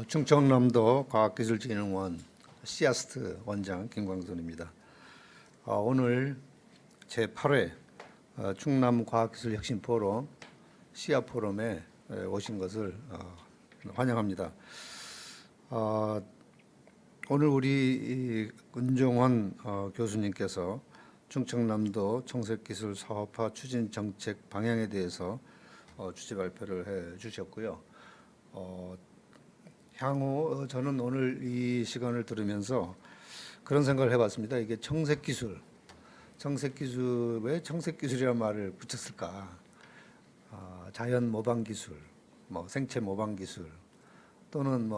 충청남도 과학기술진흥원 시아스트 원장 김광선입니다. 오늘 제8회 충남 과학기술혁신포럼 시아 포럼에 오신 것을 환영합니다. 오늘 우리 은종원 교수님께서 충청남도 청색기술 사업화 추진 정책 방향에 대해서 주제 발표를 해 주셨고요. 향후 저는 오늘 이 시간을 들으면서 그런 생각을 해봤습니다. 이게 청색기술 왜 청색기술이라는 말을 붙였을까? 자연 모방기술, 뭐 생체 모방기술 또는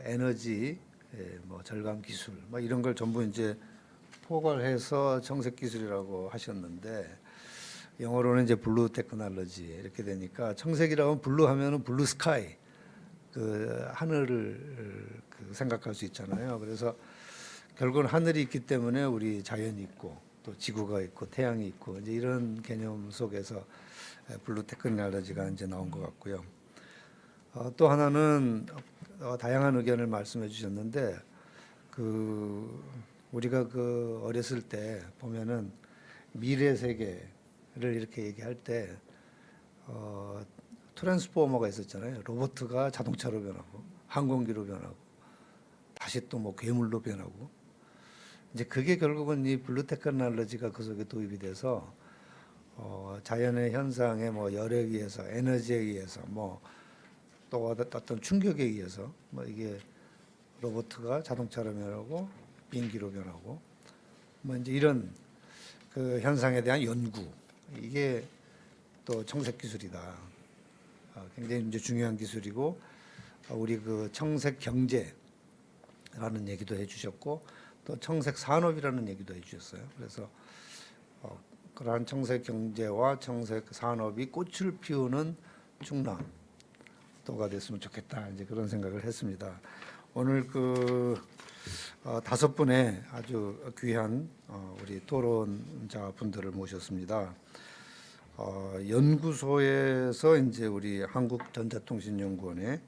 에너지 뭐 절감기술 뭐 이런 걸 전부 이제 포괄해서 청색기술이라고 하셨는데 영어로는 이제 블루 테크놀로지 이렇게 되니까 청색이라면 블루 하면은 블루 스카이 그 하늘을 생각할 수 있잖아요. 그래서 결국은 하늘이 있기 때문에 우리 자연이 있고 또 지구가 있고 태양이 있고 이제 이런 개념 속에서 블루 테크놀로지가 이제 나온 것 같고요. 또 하나는 다양한 의견을 말씀해 주셨는데 우리가 어렸을 때 보면은 미래 세계를 이렇게 얘기할 때 트랜스포머가 있었잖아요. 로봇가 자동차로 변하고 항공기로 변하고 다시 또 뭐 괴물로 변하고 이제 그게 결국은 이 블루 테크놀로지가 그 속에 도입이 돼서 자연의 현상의 뭐 열에 의해서 에너지에 의해서 뭐 또 어떤 충격에 의해서 뭐 이게 로봇가 자동차로 변하고 비행기로 변하고 뭐 이제 이런 그 현상에 대한 연구 이게 또 청색 기술이다. 굉장히 이제 중요한 기술이고 우리 그 청색 경제라는 얘기도 해주셨고 또 청색 산업이라는 얘기도 해주셨어요. 그래서 그러한 청색 경제와 청색 산업이 꽃을 피우는 충남도가 됐으면 좋겠다 이제 그런 생각을 했습니다. 오늘 다섯 분의 아주 귀한 우리 토론자 분들을 모셨습니다. 연구소에서 이제 우리 한국전자통신연구원의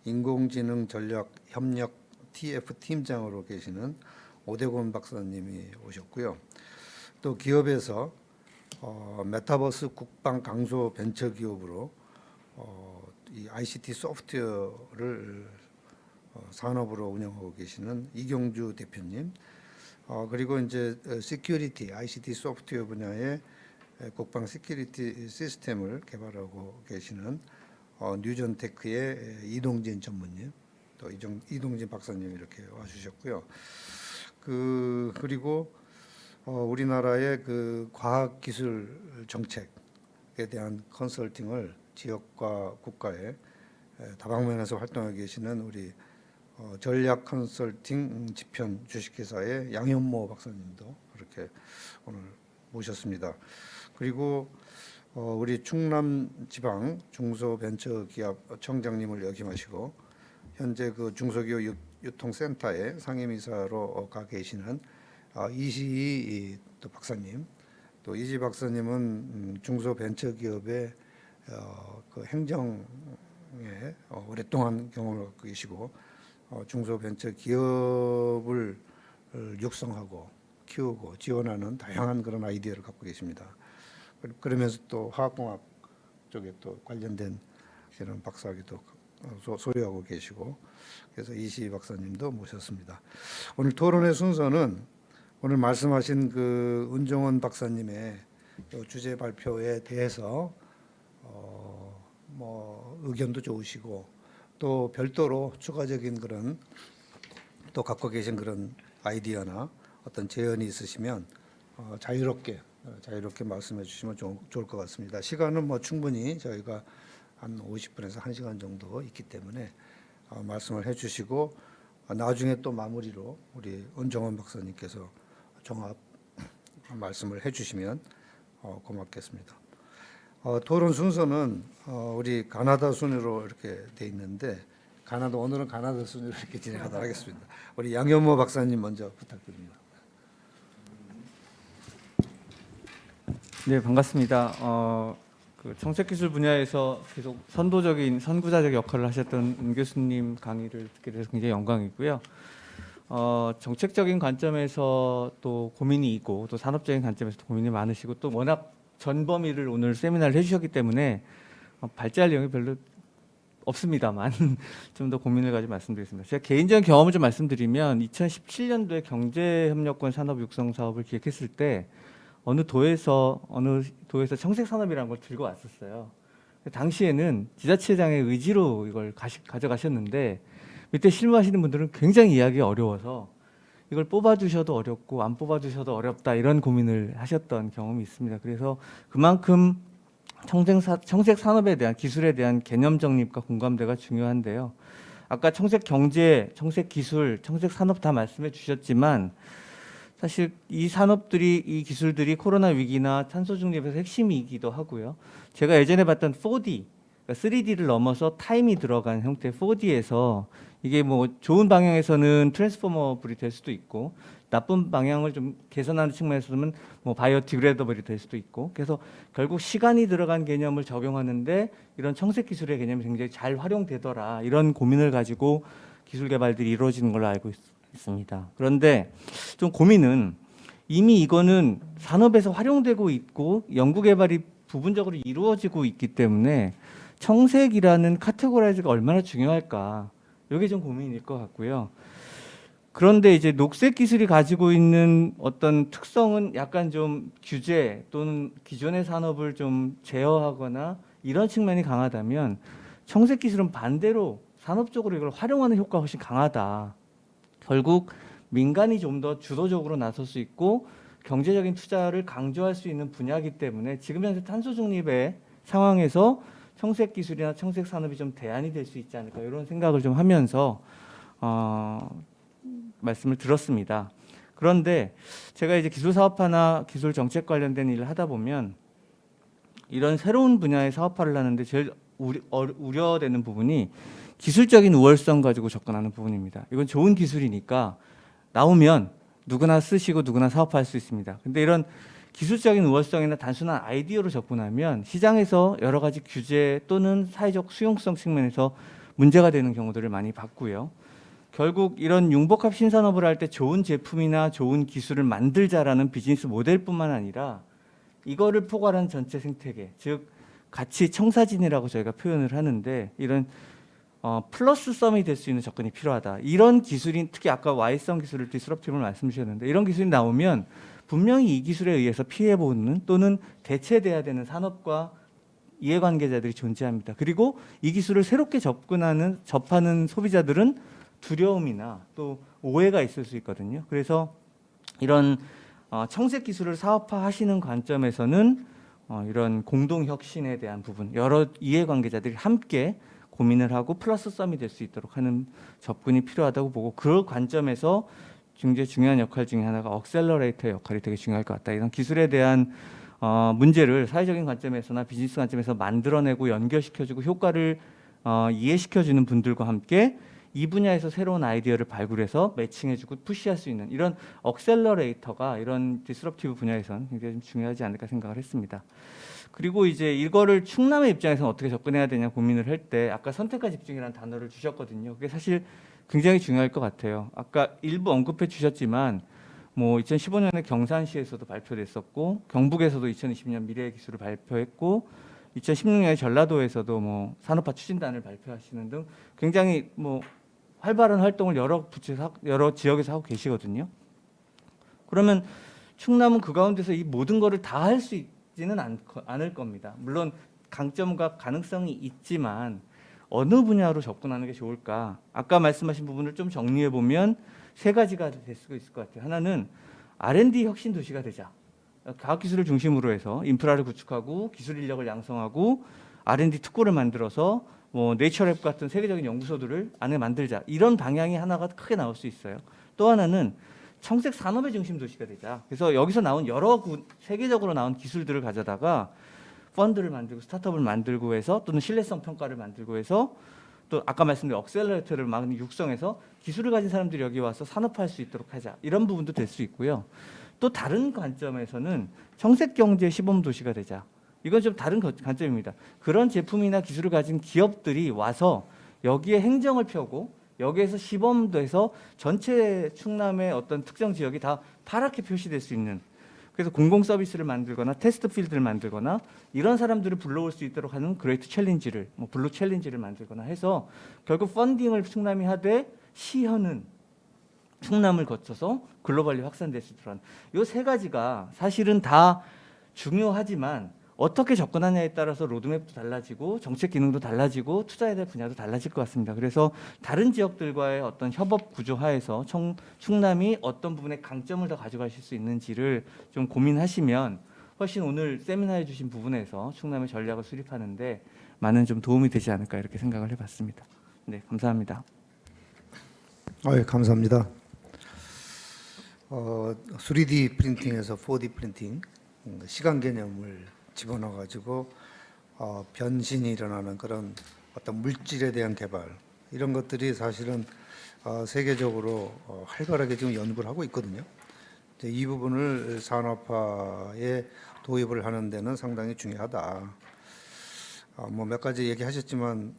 인공지능 전략 협력 TF 팀장으로 계시는 오대곤 박사님이 오셨고요. 또 기업에서 메타버스 국방 강소 벤처 기업으로 이 ICT 소프트웨어를 산업으로 운영하고 계시는 이경주 대표님, 그리고 이제 시큐리티 ICT 소프트웨어 분야의 국방 시큐리티 시스템을 개발하고 계시는 뉴전테크의 이동진 전무님, 또 이동진 박사님 이렇게 와주셨고요. 그리고 우리나라의 그 과학기술 정책에 대한 컨설팅을 지역과 국가에 다방면에서 활동하고 계시는 우리 전략 컨설팅 지편 주식회사의 양현모 박사님도 그렇게 오늘 모셨습니다. 그리고 우리 충남지방 중소벤처기업 청장님을 역임하시고 현재 그 중소기업 유통센터의 상임이사로 가 계시는 이시희 또 박사님, 또 이시희 박사님은 중소벤처기업의 그 행정에 오랫동안 경험을 갖고 계시고 중소벤처기업을 육성하고 키우고 지원하는 다양한 그런 아이디어를 갖고 계십니다. 그러면서 또 화학공학 쪽에 또 관련된 이런 박사학위도 소유하고 계시고 그래서 이시희 박사님도 모셨습니다. 오늘 토론의 순서는 오늘 말씀하신 그 은종원 박사님의 주제 발표에 대해서 뭐 의견도 좋으시고 또 별도로 추가적인 그런 또 갖고 계신 그런 아이디어나 어떤 제언이 있으시면 자유롭게 말씀해 주시면 좋을 것 같습니다. 시간은 뭐 충분히 저희가 한 50분에서 1시간 정도 있기 때문에 말씀을 해 주시고 나중에 또 마무리로 우리 은종원 박사님께서 종합 말씀을 해 주시면 고맙겠습니다. 토론 순서는 우리 가나다 순으로 이렇게 돼 있는데 오늘은 가나다 순으로 이렇게 진행하도록 하겠습니다. 우리 양현모 박사님 먼저 부탁드립니다. 네, 반갑습니다. 그 청색기술 분야에서 계속 선도적인 선구자적 역할을 하셨던 임 교수님 강의를 듣게 돼서 굉장히 영광이고요. 정책적인 관점에서 또 고민이 있고 또 산업적인 관점에서 도 고민이 많으시고 또 워낙 전범위를 오늘 세미나를 해주셨기 때문에 발제할 내용이 별로 없습니다만 좀 더 고민을 가지고 말씀드리겠습니다. 제가 개인적인 경험을 좀 말씀드리면 2017년도에 경제협력권 산업 육성 사업을 기획했을 때 어느 도에서 청색 산업이라는 걸 들고 왔었어요. 당시에는 지자체장의 의지로 이걸 가져가셨는데 밑에 실무하시는 분들은 굉장히 이해하기 어려워서 이걸 뽑아주셔도 어렵고 안 뽑아주셔도 어렵다 이런 고민을 하셨던 경험이 있습니다. 그래서 그만큼 청색 산업에 대한 기술에 대한 개념 정립과 공감대가 중요한데요. 아까 청색 경제, 청색 기술, 청색 산업 다 말씀해 주셨지만 사실 이 산업들이 이 기술들이 코로나 위기나 탄소 중립에서 핵심이기도 하고요. 제가 예전에 봤던 4D, 그러니까 3D를 넘어서 타임이 들어간 형태의 4D에서 이게 뭐 좋은 방향에서는 트랜스포머블이 될 수도 있고 나쁜 방향을 좀 개선하는 측면에서는 뭐 바이오디그레더블이 될 수도 있고 그래서 결국 시간이 들어간 개념을 적용하는데 이런 청색 기술의 개념이 굉장히 잘 활용되더라 이런 고민을 가지고 기술 개발들이 이루어지는 걸로 알고 있습니다. 그런데 좀 고민은 이미 이거는 산업에서 활용되고 있고 연구 개발이 부분적으로 이루어지고 있기 때문에 청색이라는 카테고라이즈가 얼마나 중요할까 이게 좀 고민일 것 같고요. 그런데 이제 녹색 기술이 가지고 있는 어떤 특성은 약간 좀 규제 또는 기존의 산업을 좀 제어하거나 이런 측면이 강하다면 청색 기술은 반대로 산업적으로 이걸 활용하는 효과가 훨씬 강하다. 결국 민간이 좀 더 주도적으로 나설 수 있고 경제적인 투자를 강조할 수 있는 분야이기 때문에 지금 현재 탄소 중립의 상황에서 청색 기술이나 청색 산업이 좀 대안이 될 수 있지 않을까 이런 생각을 좀 하면서 말씀을 들었습니다. 그런데 제가 이제 기술 사업화나 기술 정책 관련된 일을 하다 보면 이런 새로운 분야의 사업화를 하는데 제일 우려되는 부분이 기술적인 우월성 가지고 접근하는 부분입니다. 이건 좋은 기술이니까 나오면 누구나 쓰시고 누구나 사업화할 수 있습니다. 근데 이런 기술적인 우월성이나 단순한 아이디어로 접근하면 시장에서 여러 가지 규제 또는 사회적 수용성 측면에서 문제가 되는 경우들을 많이 봤고요. 결국 이런 융복합 신산업을 할 때 좋은 제품이나 좋은 기술을 만들자라는 비즈니스 모델뿐만 아니라 이거를 포괄한 전체 생태계, 즉 가치 청사진이라고 저희가 표현을 하는데 이런 플러스 썸이 될 수 있는 접근이 필요하다. 이런 기술이 특히 아까 Y성 기술을 디스럽티브를 말씀 주셨는데 이런 기술이 나오면 분명히 이 기술에 의해서 피해보는 또는 대체돼야 되는 산업과 이해관계자들이 존재합니다. 그리고 이 기술을 새롭게 접하는 소비자들은 두려움이나 또 오해가 있을 수 있거든요. 그래서 이런 청색 기술을 사업화하시는 관점에서는 이런 공동 혁신에 대한 부분, 여러 이해관계자들이 함께 고민을 하고 플러스 썸이 될 수 있도록 하는 접근이 필요하다고 보고 그 관점에서 굉장히 중요한 역할 중에 하나가 억셀러레이터의 역할이 되게 중요할 것 같다. 이런 기술에 대한 문제를 사회적인 관점에서나 비즈니스 관점에서 만들어내고 연결시켜주고 효과를 이해시켜주는 분들과 함께 이 분야에서 새로운 아이디어를 발굴해서 매칭해주고 푸시할 수 있는 이런 억셀러레이터가 이런 디스럽티브 분야에서는 굉장히 좀 중요하지 않을까 생각을 했습니다. 그리고 이제 이거를 충남의 입장에서는 어떻게 접근해야 되냐 고민을 할 때 아까 선택과 집중이라는 단어를 주셨거든요. 그게 사실 굉장히 중요할 것 같아요. 아까 일부 언급해 주셨지만 뭐 2015년에 경산시에서도 발표됐었고 경북에서도 2020년 미래의 기술을 발표했고 2016년에 전라도에서도 뭐 산업화 추진단을 발표하시는 등 굉장히 뭐 활발한 활동을 여러 지역에서 하고 계시거든요. 그러면 충남은 그 가운데서 이 모든 거를 다 할 수 있지는 않을 겁니다. 물론 강점과 가능성이 있지만 어느 분야로 접근하는 게 좋을까? 아까 말씀하신 부분을 좀 정리해 보면 세 가지가 될 수 있을 것 같아요. 하나는 R&D 혁신 도시가 되자. 과학기술을 중심으로 해서 인프라를 구축하고 기술 인력을 양성하고 R&D 특구를 만들어서 뭐 네이처랩 같은 세계적인 연구소들을 안에 만들자. 이런 방향이 하나가 크게 나올 수 있어요. 또 하나는 청색 산업의 중심 도시가 되자. 그래서 여기서 나온 세계적으로 나온 기술들을 가져다가 펀드를 만들고 스타트업을 만들고 해서 또는 신뢰성 평가를 만들고 해서 또 아까 말씀드린 억셀러레이터를 막 육성해서 기술을 가진 사람들이 여기 와서 산업화할 수 있도록 하자. 이런 부분도 될 수 있고요. 또 다른 관점에서는 청색 경제 시범 도시가 되자. 이건 좀 다른 관점입니다. 그런 제품이나 기술을 가진 기업들이 와서 여기에 행정을 펴고 여기에서 시범돼서 전체 충남의 어떤 특정 지역이 다 파랗게 표시될 수 있는, 그래서 공공 서비스를 만들거나 테스트 필드를 만들거나 이런 사람들을 불러올 수 있도록 하는 그레이트 챌린지를, 뭐 블루 챌린지를 만들거나 해서 결국 펀딩을 충남이 하되 시현은 충남을 거쳐서 글로벌리 확산될 수 있도록 하는, 이 세 가지가 사실은 다 중요하지만 어떻게 접근하냐에 따라서 로드맵도 달라지고 정책 기능도 달라지고 투자해야 될 분야도 달라질 것 같습니다. 그래서 다른 지역들과의 어떤 협업 구조 하에서 충남이 어떤 부분에 강점을 더 가져가실 수 있는지를 좀 고민하시면 훨씬 오늘 세미나해 주신 부분에서 충남의 전략을 수립하는데 많은 좀 도움이 되지 않을까 이렇게 생각을 해봤습니다. 네, 감사합니다. 감사합니다. 3D 프린팅에서 4D 프린팅, 시간 개념을 집어넣어 가지고 변신이 일어나는 그런 어떤 물질에 대한 개발, 이런 것들이 사실은 세계적으로 활발하게 지금 연구를 하고 있거든요. 이제 이 부분을 산업화에 도입을 하는 데는 상당히 중요하다. 뭐 몇 가지 얘기하셨지만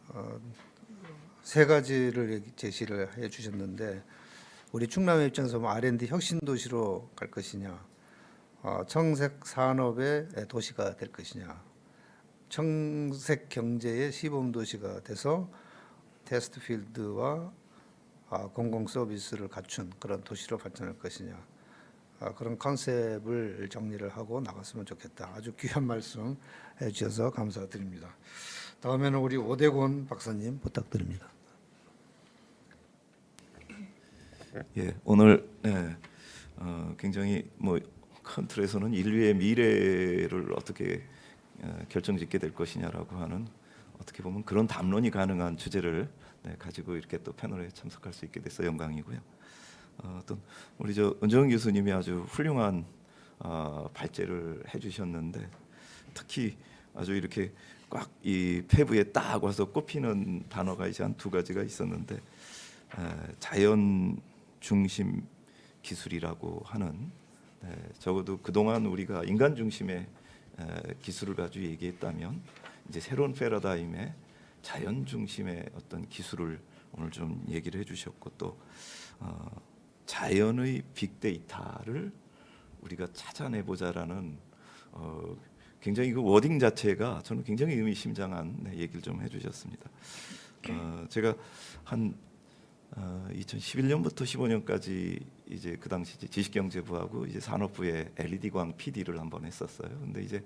세 가지를 제시를 해 주셨는데, 우리 충남의 입장에서 뭐 R&D 혁신 도시로 갈 것이냐, 청색 산업의 도시가 될 것이냐, 청색 경제의 시범 도시가 돼서 테스트 필드와 공공 서비스를 갖춘 그런 도시로 발전할 것이냐, 그런 컨셉을 정리를 하고 나갔으면 좋겠다. 아주 귀한 말씀 해주셔서 감사드립니다. 다음에는 우리 오대곤 박사님 부탁드립니다. 예, 오늘 굉장히 뭐 큰 틀에서는 인류의 미래를 어떻게 결정짓게 될 것이냐라고 하는, 어떻게 보면 그런 담론이 가능한 주제를 가지고 이렇게 또 패널에 참석할 수 있게 돼서 영광이고요. 또 우리 은정은 교수님이 아주 훌륭한 발제를 해주셨는데, 특히 아주 이렇게 꽉 이 폐부에 딱 와서 꼽히는 단어가 이제 한 두 가지가 있었는데, 자연 중심 기술이라고 하는, 적어도 그동안 우리가 인간 중심의 기술을 가지고 얘기했다면 이제 새로운 패러다임의 자연 중심의 어떤 기술을 오늘 좀 얘기를 해주셨고, 또 자연의 빅데이터를 우리가 찾아내보자라는 굉장히 그 워딩 자체가 저는 굉장히 의미심장한 얘기를 좀 해주셨습니다. 제가 한 2011년부터 15년까지 이제 그 당시 이제 지식경제부하고 이제 산업부에 LED 광 PD를 한번 했었어요. 근데 이제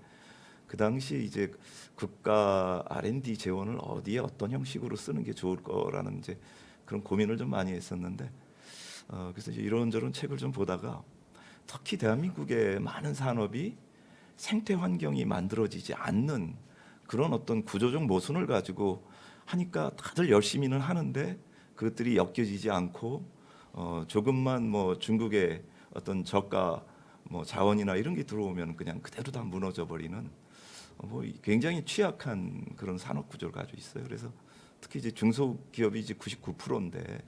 그 당시 이제 국가 R&D 재원을 어디에 어떤 형식으로 쓰는 게 좋을 거라는 이제 그런 고민을 좀 많이 했었는데, 그래서 이제 이런저런 책을 좀 보다가 특히 대한민국의 많은 산업이 생태 환경이 만들어지지 않는 그런 어떤 구조적 모순을 가지고 하니까 다들 열심히는 하는데 그것들이 엮여지지 않고 조금만 뭐 중국의 어떤 저가 뭐 자원이나 이런 게 들어오면 그냥 그대로 다 무너져 버리는 뭐 굉장히 취약한 그런 산업 구조를 가지고 있어요. 그래서 특히 이제 중소기업이 이제 99%인데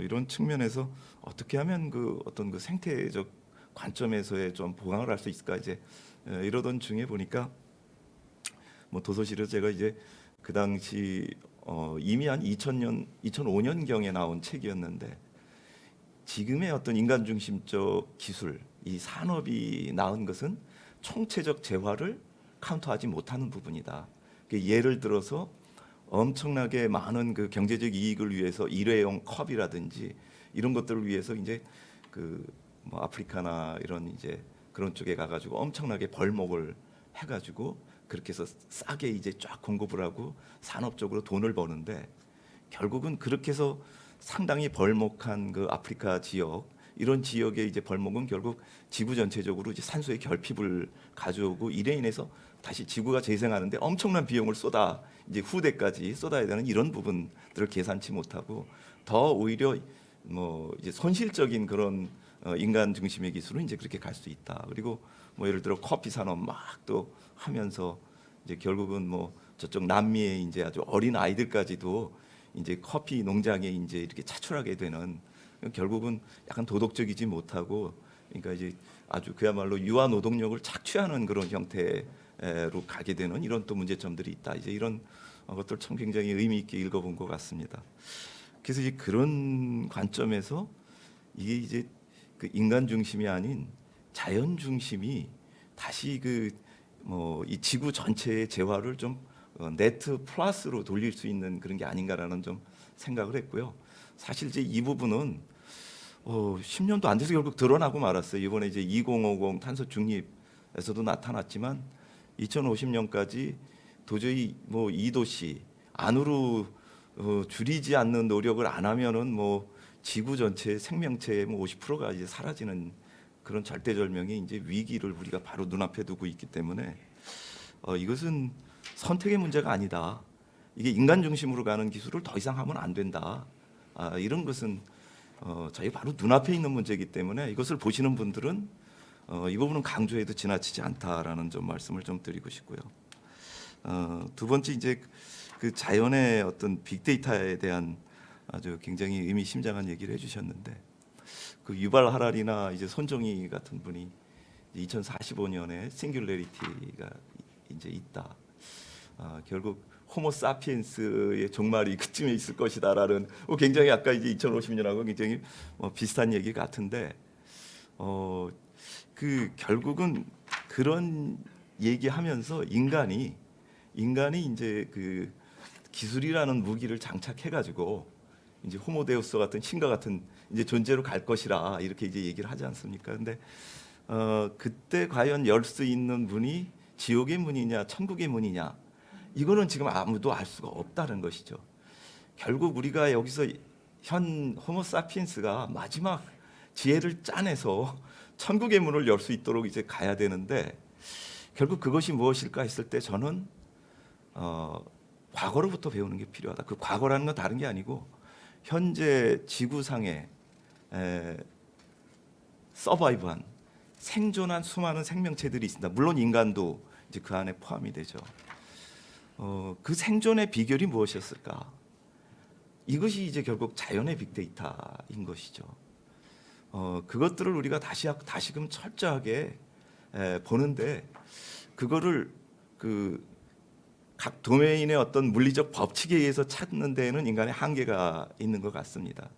이런 측면에서 어떻게 하면 그 어떤 그 생태적 관점에서의 좀 보강을 할 수 있을까 이제 이러던 중에 보니까 뭐 도서실에서 제가 이제 그 당시 이미 한 2000년, 2005년 경에 나온 책이었는데, 지금의 어떤 인간 중심적 기술, 이 산업이 낳은 것은 총체적 재화를 카운터하지 못하는 부분이다. 예를 들어서 엄청나게 많은 그 경제적 이익을 위해서 일회용 컵이라든지 이런 것들을 위해서 이제 그 뭐 아프리카나 이런 이제 그런 쪽에 가가지고 엄청나게 벌목을 해가지고 그렇게 해서 싸게 이제 쫙 공급을 하고 산업적으로 돈을 버는데, 결국은 그렇게 해서 상당히 벌목한 그 아프리카 지역, 이런 지역의 이제 벌목은 결국 지구 전체적으로 이제 산소의 결핍을 가져오고, 이래 인해서 다시 지구가 재생하는데 엄청난 비용을 이제 후대까지 쏟아야 되는 이런 부분들을 계산치 못하고 더 오히려 뭐 이제 손실적인 그런 인간 중심의 기술은 이제 그렇게 갈 수 있다. 그리고 뭐 예를 들어 커피 산업 막 또 하면서 이제 결국은 뭐 저쪽 남미의 이제 아주 어린 아이들까지도 이제 커피 농장에 이제 이렇게 차출하게 되는, 결국은 약간 도덕적이지 못하고, 그러니까 이제 아주 그야말로 유아 노동력을 착취하는 그런 형태의 가게 되는 이런 또 문제점들이 있다. 이제 이런 것들 참 굉장히 의미 있게 읽어본 것 같습니다. 그래서 이제 그런 관점에서 이게 이제 그 인간 중심이 아닌 자연 중심이 다시 그 뭐 이 지구 전체의 재화를 좀 네트 플러스로 돌릴 수 있는 그런 게 아닌가라는 좀 생각을 했고요. 사실 이제 이 부분은 10년도 안 돼서 결국 드러나고 말았어요. 이번에 이제 2050 탄소 중립에서도 나타났지만 2050년까지 도저히 뭐 이 도시 안으로 줄이지 않는 노력을 안 하면은 뭐 지구 전체의 생명체의 뭐 50%가 이제 사라지는 그런 절대절명의 이제 위기를 우리가 바로 눈앞에 두고 있기 때문에 이것은 선택의 문제가 아니다. 이게 인간 중심으로 가는 기술을 더 이상 하면 안 된다. 이런 것은 저희 바로 눈앞에 있는 문제이기 때문에 이것을 보시는 분들은 이 부분은 강조해도 지나치지 않다라는 좀 말씀을 좀 드리고 싶고요. 두 번째 이제 그 자연의 어떤 빅데이터에 대한 아주 굉장히 의미심장한 얘기를 해주셨는데 그 유발 하랄이나 이제 손정희 같은 분이 2045년에 싱귤레리티가 이제 있다. 결국 호모사피엔스의 종말이 그쯤에 있을 것이다라는 굉장히 아까 이제 2050년하고 굉장히 비슷한 얘기 같은데 그 결국은 그런 얘기하면서 인간이 이제 그 기술이라는 무기를 장착해가지고 이제 호모데우스 같은 신과 같은 이제 존재로 갈 것이라 이렇게 이제 얘기를 하지 않습니까? 근데 그때 과연 열 수 있는 문이 지옥의 문이냐 천국의 문이냐 이거는 지금 아무도 알 수가 없다는 것이죠. 결국 우리가 여기서 현 호모사피엔스가 마지막 지혜를 짜내서 천국의 문을 열 수 있도록 이제 가야 되는데 결국 그것이 무엇일까 했을 때 저는 과거로부터 배우는 게 필요하다. 그 과거라는 건 다른 게 아니고 현재 지구상에 서바이브한 생존한 수많은 생명체들이 있습니다. 물론 인간도 이제 그 안에 포함이 되죠. 그 생존의 비결이 무엇이었을까? 이것이 이제 결국 자연의 빅데이터인 것이죠. 그것들을 우리가 다시금 철저하게 보는데 그거를 그 각 도메인의 어떤 물리적 법칙에 의해서 찾는 데에는 인간의 한계가 있는 것 같습니다.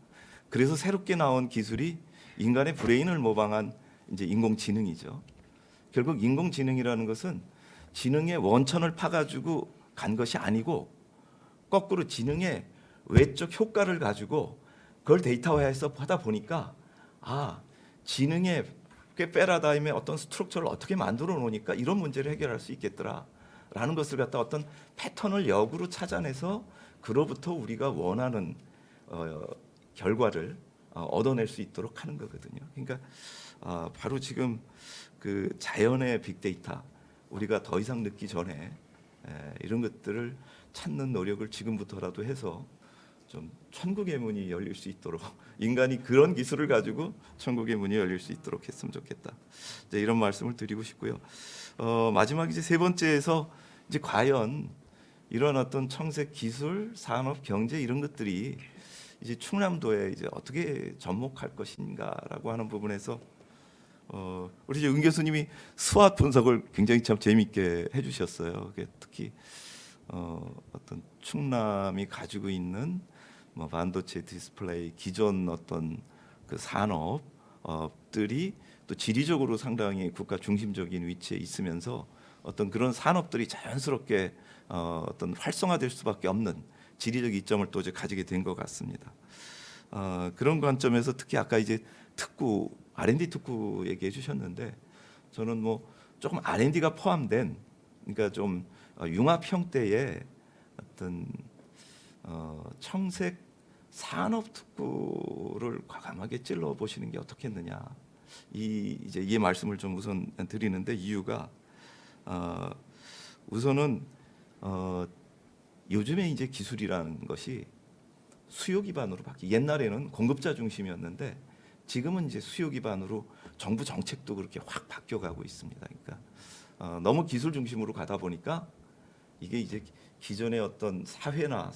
그래서 새롭게 나온 기술이 인간의 브레인을 모방한 이제 인공지능이죠. 결국 인공지능이라는 것은 지능의 원천을 파가지고 간 것이 아니고 거꾸로 지능의 외적 효과를 가지고 그걸 데이터화해서 하다 보니까 지능의 패러다임의 어떤 스트럭처를 어떻게 만들어 놓으니까 이런 문제를 해결할 수 있겠더라라는 것을 갖다 어떤 패턴을 역으로 찾아내서 그로부터 우리가 원하는 결과를 얻어낼 수 있도록 하는 거거든요. 그러니까 바로 지금 그 자연의 빅데이터 우리가 더 이상 늦기 전에 이런 것들을 찾는 노력을 지금부터라도 해서 좀 천국의 문이 열릴 수 있도록 인간이 그런 기술을 가지고 천국의 문이 열릴 수 있도록 했으면 좋겠다. 이제 이런 말씀을 드리고 싶고요. 마지막 이제 세 번째에서 이제 과연 이런 어떤 청색 기술, 산업, 경제 이런 것들이 이제 충남도에 이제 어떻게 접목할 것인가라고 하는 부분에서 우리 이제 은 교수님이 스왓 분석을 굉장히 참 재미있게 해주셨어요. 특히 어떤 충남이 가지고 있는 뭐 반도체 디스플레이 기존 어떤 그 산업들이 또 지리적으로 상당히 국가 중심적인 위치에 있으면서 어떤 그런 산업들이 자연스럽게 어떤 활성화될 수밖에 없는 지리적 이점을 또 이제 가지게 된 것 같습니다. 그런 관점에서 특히 아까 이제 특구 R&D 특구 얘기해 주셨는데 저는 뭐 조금 R&D가 포함된 그러니까 좀 융합 형태의 어떤 청색 산업 특구를 과감하게 찔러 보시는 게 어떻겠느냐 이 말씀을 좀 우선 드리는데 이유가 우선은 요즘에 이제 기술이라는 것이 수요 기반으로 옛날에는 공급자 중심이었는데 지금은 이제 수요 기반으로 정부 정책도 그렇게 확 바뀌어가고 있습니다. 그러니까 너무 기술 중심으로 가다 보니까 이게 이제 기존의 어떤 사회나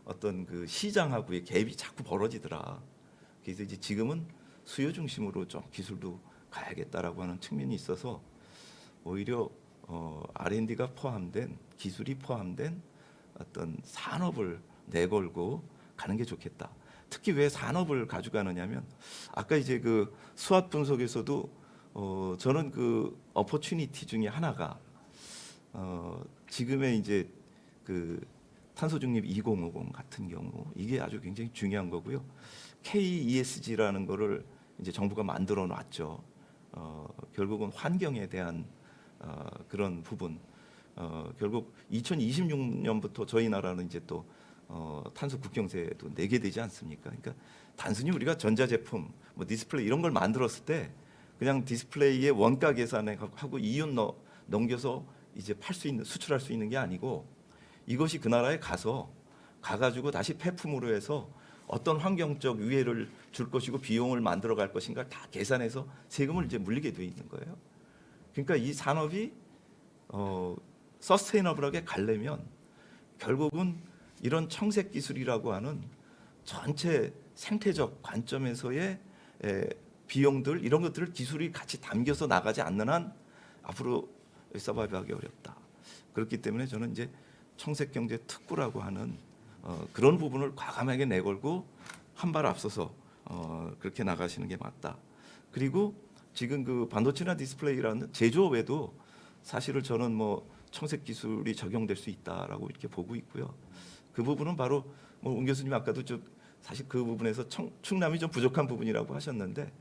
어떤 그 시장하고의 갭이 자꾸 벌어지더라. 그래서 이제 지금은 수요 중심으로 좀 기술도 가야겠다라고 하는 측면이 있어서 오히려 R&D가 포함된 기술이 포함된 어떤 산업을 내걸고 가는 게 좋겠다. 특히 왜 산업을 가져가느냐면 아까 이제 그 수학 분석에서도 저는 그 어퍼튜니티 중에 하나가 지금의 이제 그 탄소 중립 2050 같은 경우 이게 아주 굉장히 중요한 거고요. KESG라는 거를 이제 정부가 만들어 놨죠. 결국은 환경에 대한 그런 부분. 결국 2026년부터 저희 나라는 이제 또 탄소 국경세도 내게 되지 않습니까? 그러니까 단순히 우리가 전자제품, 뭐 디스플레이 이런 걸 만들었을 때 그냥 디스플레이의 원가 계산에 하고 이윤 넘겨서 이제 팔 수 있는 수출할 수 있는 게 아니고 이것이 그 나라에 가가지고 다시 폐품으로 해서 어떤 환경적 유해를 줄 것이고 비용을 만들어 갈 것인가 다 계산해서 세금을 이제 물리게 돼 있는 거예요. 그러니까 이 산업이 서스테이너블하게 가려면 결국은 이런 청색 기술이라고 하는 전체 생태적 관점에서의 비용들 이런 것들을 기술이 같이 담겨서 나가지 않는 한 앞으로 서바이브하기 어렵다. 그렇기 때문에 저는 이제 청색 경제 특구라고 하는 그런 부분을 과감하게 내걸고 한 발 앞서서 그렇게 나가시는 게 맞다. 그리고 지금 그 반도체나 디스플레이라는 제조업에도 사실은 저는 뭐 청색 기술이 적용될 수 있다라고 이렇게 보고 있고요. 그 부분은 바로 뭐 운 교수님 아까도 좀 사실 그 부분에서 충남이 좀 부족한 부분이라고 하셨는데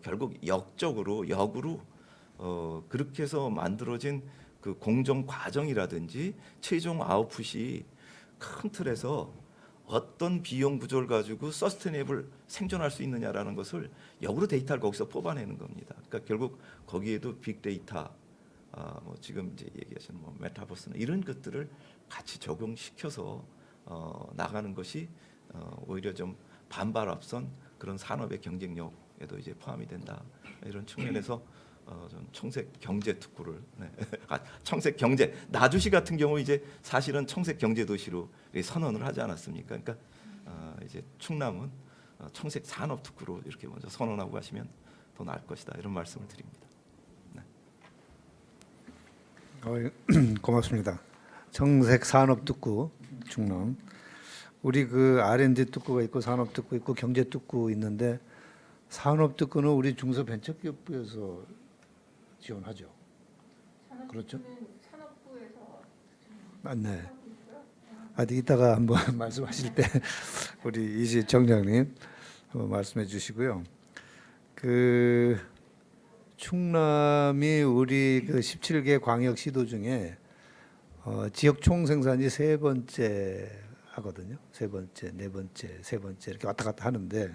결국 역으로 그렇게 해서 만들어진 그 공정 과정이라든지 최종 아웃풋이 큰 틀에서 어떤 비용 구조를 가지고 서스테이너블 생존할 수 있느냐라는 것을 역으로 데이터를 거기서 뽑아내는 겁니다. 그러니까 결국 거기에도 빅데이터, 뭐 지금 이제 얘기하시는 뭐 메타버스나 이런 것들을 같이 적용시켜서 나가는 것이 오히려 좀 반발 앞선 그런 산업의 경쟁력에도 이제 포함이 된다. 이런 측면에서 좀 청색 경제 특구를 청색 경제 나주시 같은 경우 이제 사실은 청색 경제 도시로 선언을 하지 않았습니까? 그러니까 이제 충남은 청색 산업 특구로 이렇게 먼저 선언하고 가시면 더 나을 것이다 이런 말씀을 드립니다. 고맙습니다. 청색 산업 특구 충남. 우리 그 R&D 특구가 있고 산업 특구 있고 경제 특구 있는데 산업 특구는 우리 중소벤처기업부에서 지원하죠. 그렇죠? 산업부에서 네. 이따가 한번 말씀하실 때 우리 이시 청장님 말씀해 주시고요. 그 충남이 우리 그 17개 광역 시도 중에 지역 총생산이 세 번째 하거든요. 세 번째, 네 번째, 세 번째 이렇게 왔다 갔다 하는데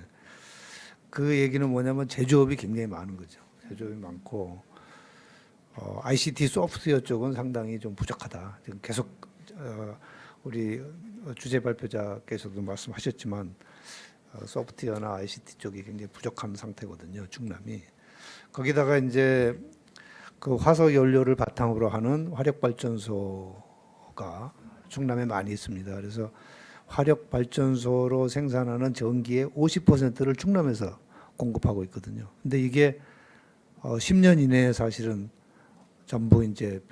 그 얘기는 뭐냐면 제조업이 굉장히 많은 거죠. 제조업이 많고 ICT 소프트웨어 쪽은 상당히 좀 부족하다. 지금 계속 우리 주재 발표자께서도 말씀하셨지만 소프트웨어나 ICT 쪽이 굉장히 부족한 상태거든요. 충남이. 거기다가 이제 그 화석 연료를 바탕으로 하는 화력 발전소가 충남에 많이 있습니다. 그래서 화력 발전소로 생산하는 전기의 50%를 충남에서 공급하고 있거든요. 근데 이게 10년 이내에 사실은 전부 이제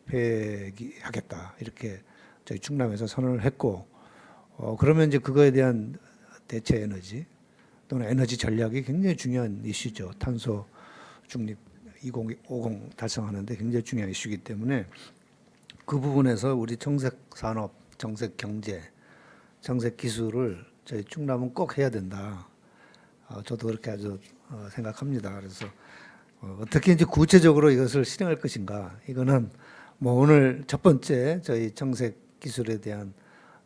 폐기하겠다 이렇게 저희 충남에서 선언을 했고 그러면 이제 그거에 대한 대체 에너지 또는 에너지 전략이 굉장히 중요한 이슈죠. 탄소 중립 2050 달성하는데 굉장히 중요한 이슈이기 때문에 그 부분에서 우리 청색 산업, 청색 경제, 청색 기술을 저희 충남은 꼭 해야 된다. 저도 그렇게 아주 생각합니다. 그래서 어떻게 이제 구체적으로 이것을 실행할 것인가 이거는 뭐 오늘 첫 번째 저희 청색 기술에 대한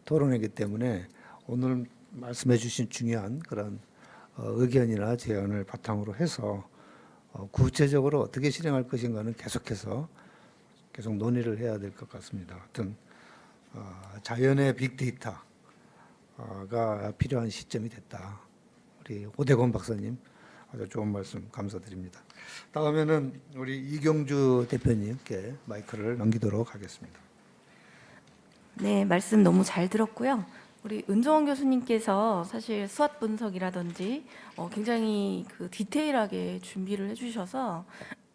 토론이기 때문에 오늘 말씀해 주신 중요한 그런 의견이나 제안을 바탕으로 해서 구체적으로 어떻게 실행할 것인가는 계속해서 계속 논의를 해야 될 것 같습니다. 하여튼 자연의 빅데이터가 필요한 시점이 됐다. 우리 오대권 박사님 아주 좋은 말씀 감사드립니다. 다음에는 우리 이경주 대표님께 마이크를 넘기도록 하겠습니다. 네, 말씀 너무 잘 들었고요. 우리 은종원 교수님께서 사실 수학 분석이라든지 굉장히 그 디테일하게 준비를 해주셔서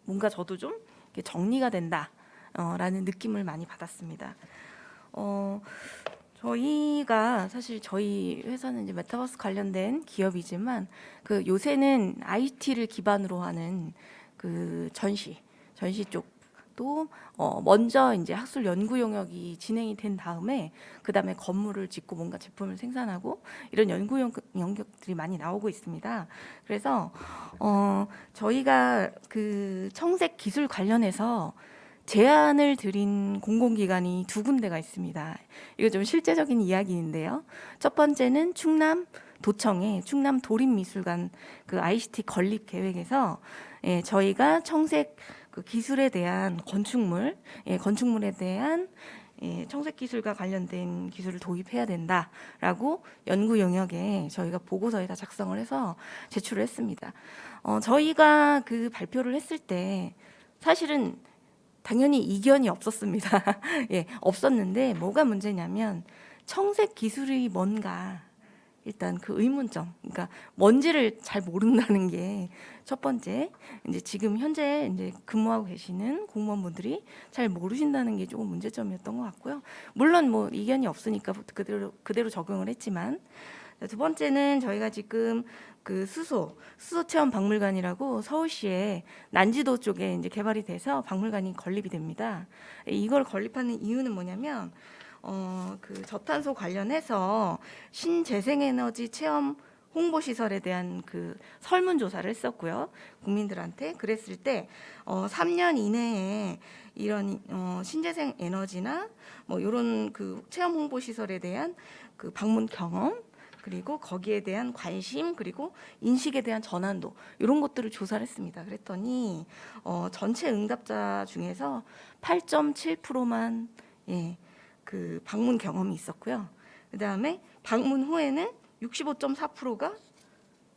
뭔가 저도 좀 이렇게 정리가 된다. 라는 느낌을 많이 받았습니다. 저희가 사실 저희 회사는 이제 메타버스 관련된 기업이지만 그 요새는 IT를 기반으로 하는 그 전시 쪽도 먼저 이제 학술 연구 영역이 진행이 된 다음에 그 다음에 건물을 짓고 뭔가 제품을 생산하고 이런 연구 영역들이 많이 나오고 있습니다. 그래서 저희가 그 청색 기술 관련해서 제안을 드린 공공기관이 2군데가 있습니다. 이거 좀 실제적인 이야기인데요. 첫 번째는 충남 도청의 충남 도립미술관 그 ICT 건립 계획에서 저희가 청색 그 기술에 대한 건축물에 대한 청색 기술과 관련된 기술을 도입해야 된다라고 연구 영역에 저희가 보고서에다 작성을 해서 제출을 했습니다. 저희가 그 발표를 했을 때 사실은 당연히 이견이 없었습니다. 예, 없었는데 뭐가 문제냐면 청색 기술이 뭔가 일단 그 의문점, 그러니까 뭔지를 잘 모른다는 게 첫 번째. 이제 지금 현재 이제 근무하고 계시는 공무원분들이 잘 모르신다는 게 조금 문제점이었던 것 같고요. 물론 뭐 이견이 없으니까 그대로 적용을 했지만. 두 번째는 저희가 지금 그 수소 체험 박물관이라고 서울시에 난지도 쪽에 이제 개발이 돼서 박물관이 건립이 됩니다. 이걸 건립하는 이유는 뭐냐면 그 저탄소 관련해서 신재생에너지 체험 홍보 시설에 대한 그 설문조사를 했었고요. 국민들한테 그랬을 때 3년 이내에 이런 신재생 에너지나 뭐 이런 그 체험 홍보 시설에 대한 그 방문 경험 그리고 거기에 대한 관심 그리고 인식에 대한 전환도 이런 것들을 조사를 했습니다. 그랬더니 전체 응답자 중에서 8.7%만 그 방문 경험이 있었고요. 그다음에 방문 후에는 65.4%가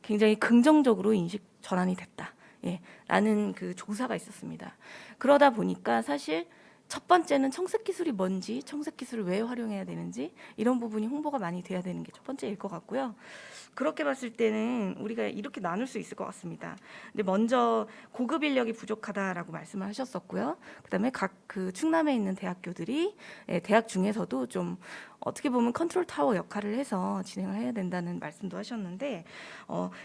굉장히 긍정적으로 인식 전환이 됐다. 라는 그 조사가 있었습니다. 그러다 보니까 사실 첫 번째는 청색 기술이 뭔지, 청색 기술을 왜 활용해야 되는지 이런 부분이 홍보가 많이 돼야 되는 게 첫 번째일 것 같고요. 그렇게 봤을 때는 우리가 이렇게 나눌 수 있을 것 같습니다. 근데 먼저 고급 인력이 부족하다라고 말씀을 하셨었고요. 그다음에 각 그 충남에 있는 대학교들이 대학 중에서도 좀 어떻게 보면 컨트롤 타워 역할을 해서 진행을 해야 된다는 말씀도 하셨는데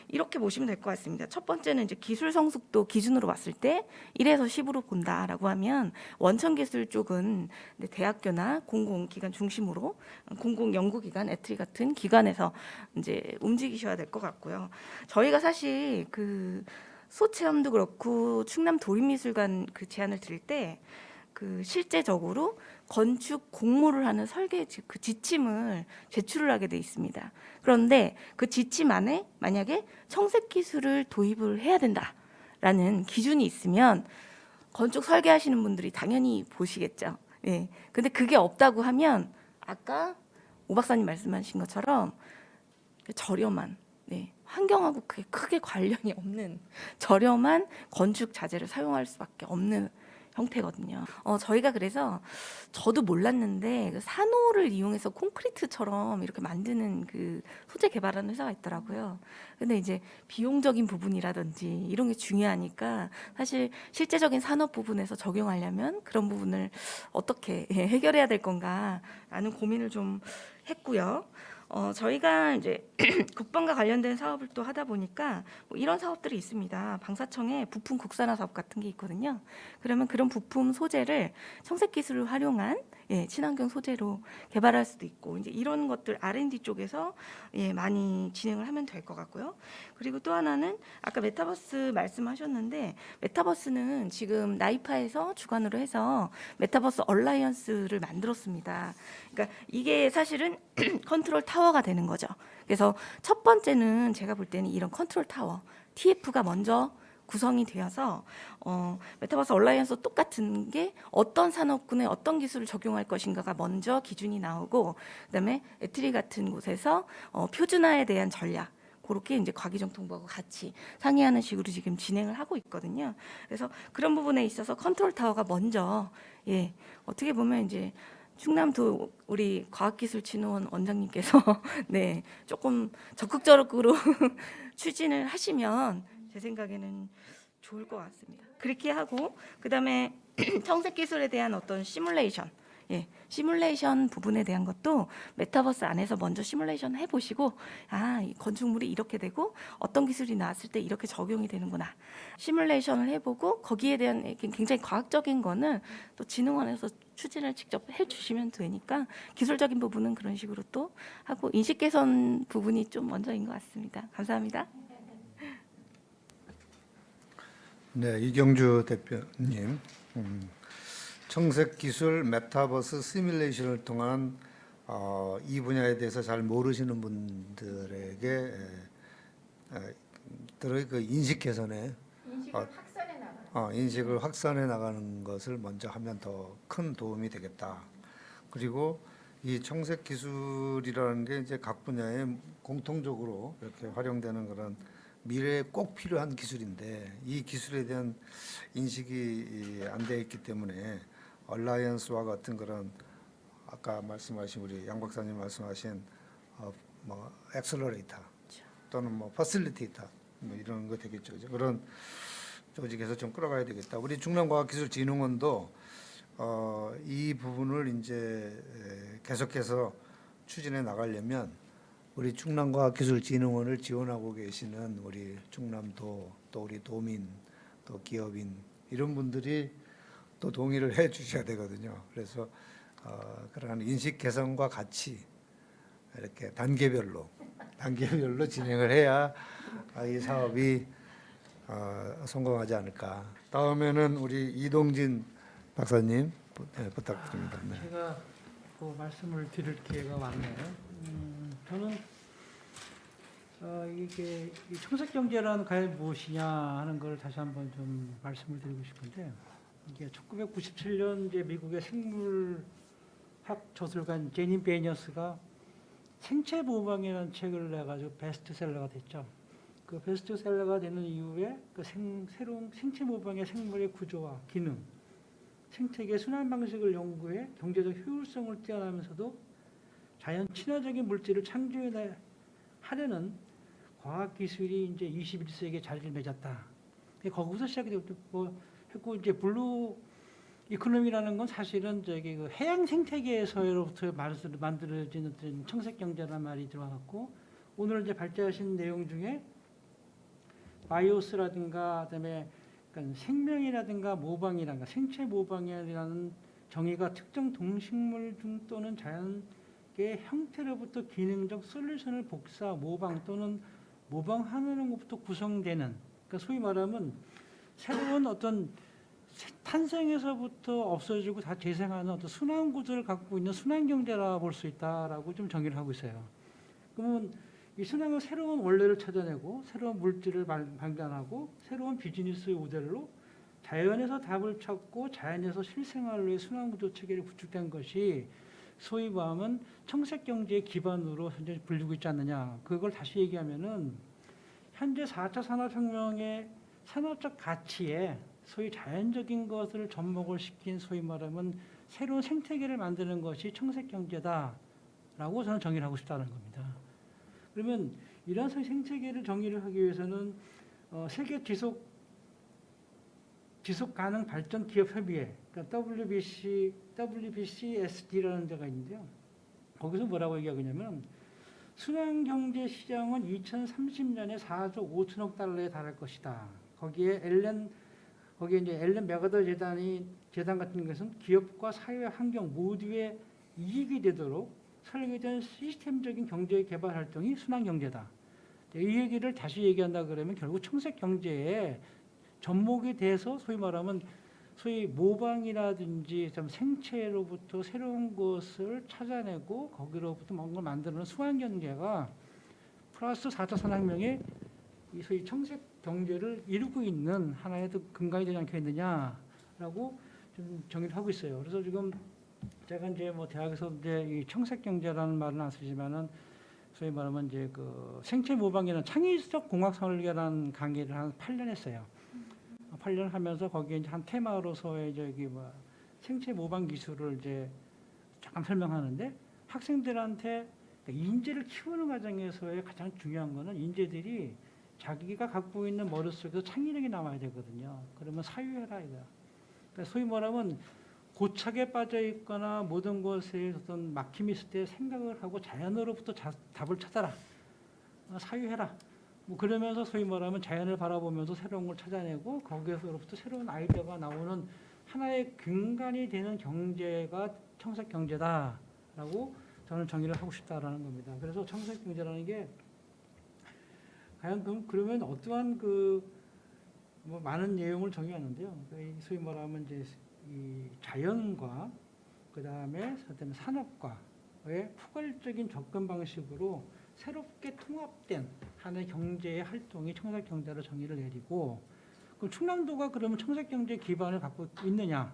이렇게 보시면 될 것 같습니다. 첫 번째는 이제 기술 성숙도 기준으로 봤을 때 1에서 10으로 본다라고 하면 원천기술 쪽은 대학교나 공공기관 중심으로 공공연구기관, 에트리 같은 기관에서 이제 움직이셔야 될 것 같고요. 저희가 사실 그 소체험도 그렇고 충남 도립미술관 그 제안을 드릴 때 그 실제적으로 건축 공모를 하는 설계 그 지침을 제출을 하게 돼 있습니다. 그런데 그 지침 안에 만약에 청색 기술을 도입을 해야 된다라는 기준이 있으면 건축 설계하시는 분들이 당연히 보시겠죠. 근데 그게 없다고 하면 아까 오 박사님 말씀하신 것처럼 저렴한 환경하고 그게 크게 관련이 없는 저렴한 건축 자재를 사용할 수밖에 없는 형태거든요. 저희가 그래서 저도 몰랐는데 그 산호를 이용해서 콘크리트처럼 이렇게 만드는 그 소재 개발하는 회사가 있더라고요. 근데 이제 비용적인 부분이라든지 이런 게 중요하니까 사실 실제적인 산업 부분에서 적용하려면 그런 부분을 어떻게 해결해야 될 건가라는 고민을 좀 했고요. 저희가 이제 국방과 관련된 사업을 또 하다 보니까 뭐 이런 사업들이 있습니다. 방사청에 부품 국산화 사업 같은 게 있거든요. 그러면 그런 부품 소재를 청색 기술을 활용한 친환경 소재로 개발할 수도 있고 이제 이런 것들 R&D 쪽에서 많이 진행을 하면 될 것 같고요. 그리고 또 하나는 아까 메타버스 말씀하셨는데 메타버스는 지금 나이파에서 주관으로 해서 메타버스 얼라이언스를 만들었습니다. 그러니까 이게 사실은 컨트롤 타워가 되는 거죠. 그래서 첫 번째는 제가 볼 때는 이런 컨트롤 타워 TF가 먼저 구성이 되어서 메타버스 얼라이언스 똑같은 게 어떤 산업군에 어떤 기술을 적용할 것인가가 먼저 기준이 나오고 그다음에 에트리 같은 곳에서 표준화에 대한 전략 그렇게 이제 과기정통부하고 같이 상의하는 식으로 지금 진행을 하고 있거든요. 그래서 그런 부분에 있어서 컨트롤 타워가 먼저 어떻게 보면 이제 충남도 우리 과학기술진흥원 원장님께서 조금 적극적으로 추진을 하시면 제 생각에는 좋을 것 같습니다. 그렇게 하고 그다음에 청색 기술에 대한 어떤 시뮬레이션, 시뮬레이션 부분에 대한 것도 메타버스 안에서 먼저 시뮬레이션 해보시고, 이 건축물이 이렇게 되고 어떤 기술이 나왔을 때 이렇게 적용이 되는구나. 시뮬레이션을 해보고 거기에 대한 굉장히 과학적인 거는 또 진흥원에서 추진을 직접 해주시면 되니까 기술적인 부분은 그런 식으로 또 하고 인식 개선 부분이 좀 먼저인 것 같습니다. 감사합니다. 네, 이경주 대표님. 청색 기술 메타버스 시뮬레이션을 통한 이 분야에 대해서 잘 모르시는 분들에게 들의 그 인식 개선에 인식을 확산해 나가는 것을 먼저 하면 더 큰 도움이 되겠다. 그리고 이 청색 기술이라는 게 이제 각 분야에 공통적으로 이렇게 활용되는 그런 미래에 꼭 필요한 기술인데 이 기술에 대한 인식이 안 돼 있기 때문에 얼라이언스와 같은 그런 아까 말씀하신 우리 양 박사님 말씀하신 뭐 엑셀러레이터 또는 뭐 퍼실리테이터 뭐 이런 거 되겠죠. 그런 조직에서 좀 끌어가야 되겠다. 우리 중남과학기술진흥원도 이 부분을 이제 계속해서 추진해 나가려면 우리 충남과학기술진흥원을 지원하고 계시는 우리 충남도 또 우리 도민 또 기업인 이런 분들이 또 동의를 해 주셔야 되거든요. 그래서 그러한 인식 개선과 같이 이렇게 단계별로 진행을 해야 이 사업이 성공하지 않을까. 다음에는 우리 이동진 박사님 부탁드립니다. 네. 제가 그 말씀을 드릴 기회가 왔네요. 저는 이게 이 청색 경제라는 과연 무엇이냐 하는 걸 다시 한번 좀 말씀을 드리고 싶은데 이게 1997년 이제 미국의 생물학 저술가인 제니 베니어스가 생체 모방이라는 책을 내가지고 베스트셀러가 됐죠. 그 베스트셀러가 되는 이후에 그 새로운 생체 모방의 생물의 구조와 기능, 생태계 순환 방식을 연구해 경제적 효율성을 뛰어나면서도 자연 친화적인 물질을 창조해 하려는 과학 기술이 이제 21세기에 자리를 맺었다. 거기서 시작이 됐고 했고 이제 블루 이코노미라는 건 사실은 저기 그 해양 생태계에서로부터 만들어지는 청색 경제라는 말이 들어왔고 오늘 이제 발제하신 내용 중에 바이오스라든가 그다음에 그러니까 생명이라든가 모방이라든가 생체 모방이라는 정의가 특정 동식물 중 또는 자연계 형태로부터 기능적 솔루션을 복사, 모방 또는 모방하는 것부터 구성되는 그러니까 소위 말하면 새로운 어떤 탄생에서부터 없어지고 다 재생하는 어떤 순환 구조를 갖고 있는 순환 경제라 볼 수 있다라고 좀 정의를 하고 있어요. 그러면 이 순환은 새로운 원래를 찾아내고 새로운 물질을 발견하고 새로운 비즈니스 모델로 자연에서 답을 찾고 자연에서 실생활로의 순환 구조 체계를 구축된 것이 소위 말하면 청색 경제의 기반으로 현재 불리고 있지 않느냐. 그걸 다시 얘기하면은 현재 4차 산업혁명의 산업적 가치에 소위 자연적인 것을 접목을 시킨 소위 말하면 새로운 생태계를 만드는 것이 청색 경제다라고 저는 정의를 하고 싶다는 겁니다. 그러면 이러한 생태계를 정의를 하기 위해서는 세계 지속 가능 발전 기업 협의회, 그러니까 WBCSD라는 데가 있는데요. 거기서 뭐라고 얘기하냐면 순환경제 시장은 2030년에 4조 5천억 달러에 달할 것이다. 거기에 이제 앨런 맥아더 재단 같은 것은 기업과 사회 환경 모두의 이익이 되도록 설계된 시스템적인 경제 개발 활동이 순환 경제다. 이 얘기를 다시 얘기한다 그러면 결국 청색 경제에 접목이 돼서 소위 말하면 소위 모방이라든지 좀 생체로부터 새로운 것을 찾아내고 거기로부터 뭔가 만드는 순환 경제가 플러스 4차 산업혁명의 이 소위 청색 경제를 이루고 있는 하나의 근간이 되지 않겠느냐라고 좀 정의를 하고 있어요. 그래서 지금 제가 이제 뭐 대학에서 이제 이 청색 경제라는 말은 안 쓰지만은 소위 말하면 이제 그 생체 모방이라는 창의적 공학 설계라는 강의를 한 8년 했어요. 8년 하면서 거기에 이제 한 테마로서의 저기 뭐 생체 모방 기술을 이제 잠깐 설명하는데 학생들한테 인재를 키우는 과정에서의 가장 중요한 거는 인재들이 자기가 갖고 있는 머릿속에서 창의력이 남아야 되거든요. 그러면 사유해라 이거야. 그러니까 소위 말하면 고착에 빠져 있거나 모든 것에 어떤 막힘이 있을 때 생각을 하고 자연으로부터 답을 찾아라. 사유해라. 뭐 그러면서 소위 말하면 자연을 바라보면서 새로운 걸 찾아내고 거기에서부터 새로운 아이디어가 나오는 하나의 근간이 되는 경제가 청색 경제다라고 저는 정의를 하고 싶다라는 겁니다. 그래서 청색 경제라는 게 과연 그러면 어떠한 뭐 많은 내용을 정의하는데요. 소위 말하면 이제 이 자연과 그 다음에 산업과의 포괄적인 접근 방식으로 새롭게 통합된 하나의 경제의 활동이 청색 경제로 정의를 내리고, 그럼 충남도가 그러면 청색 경제 기반을 갖고 있느냐?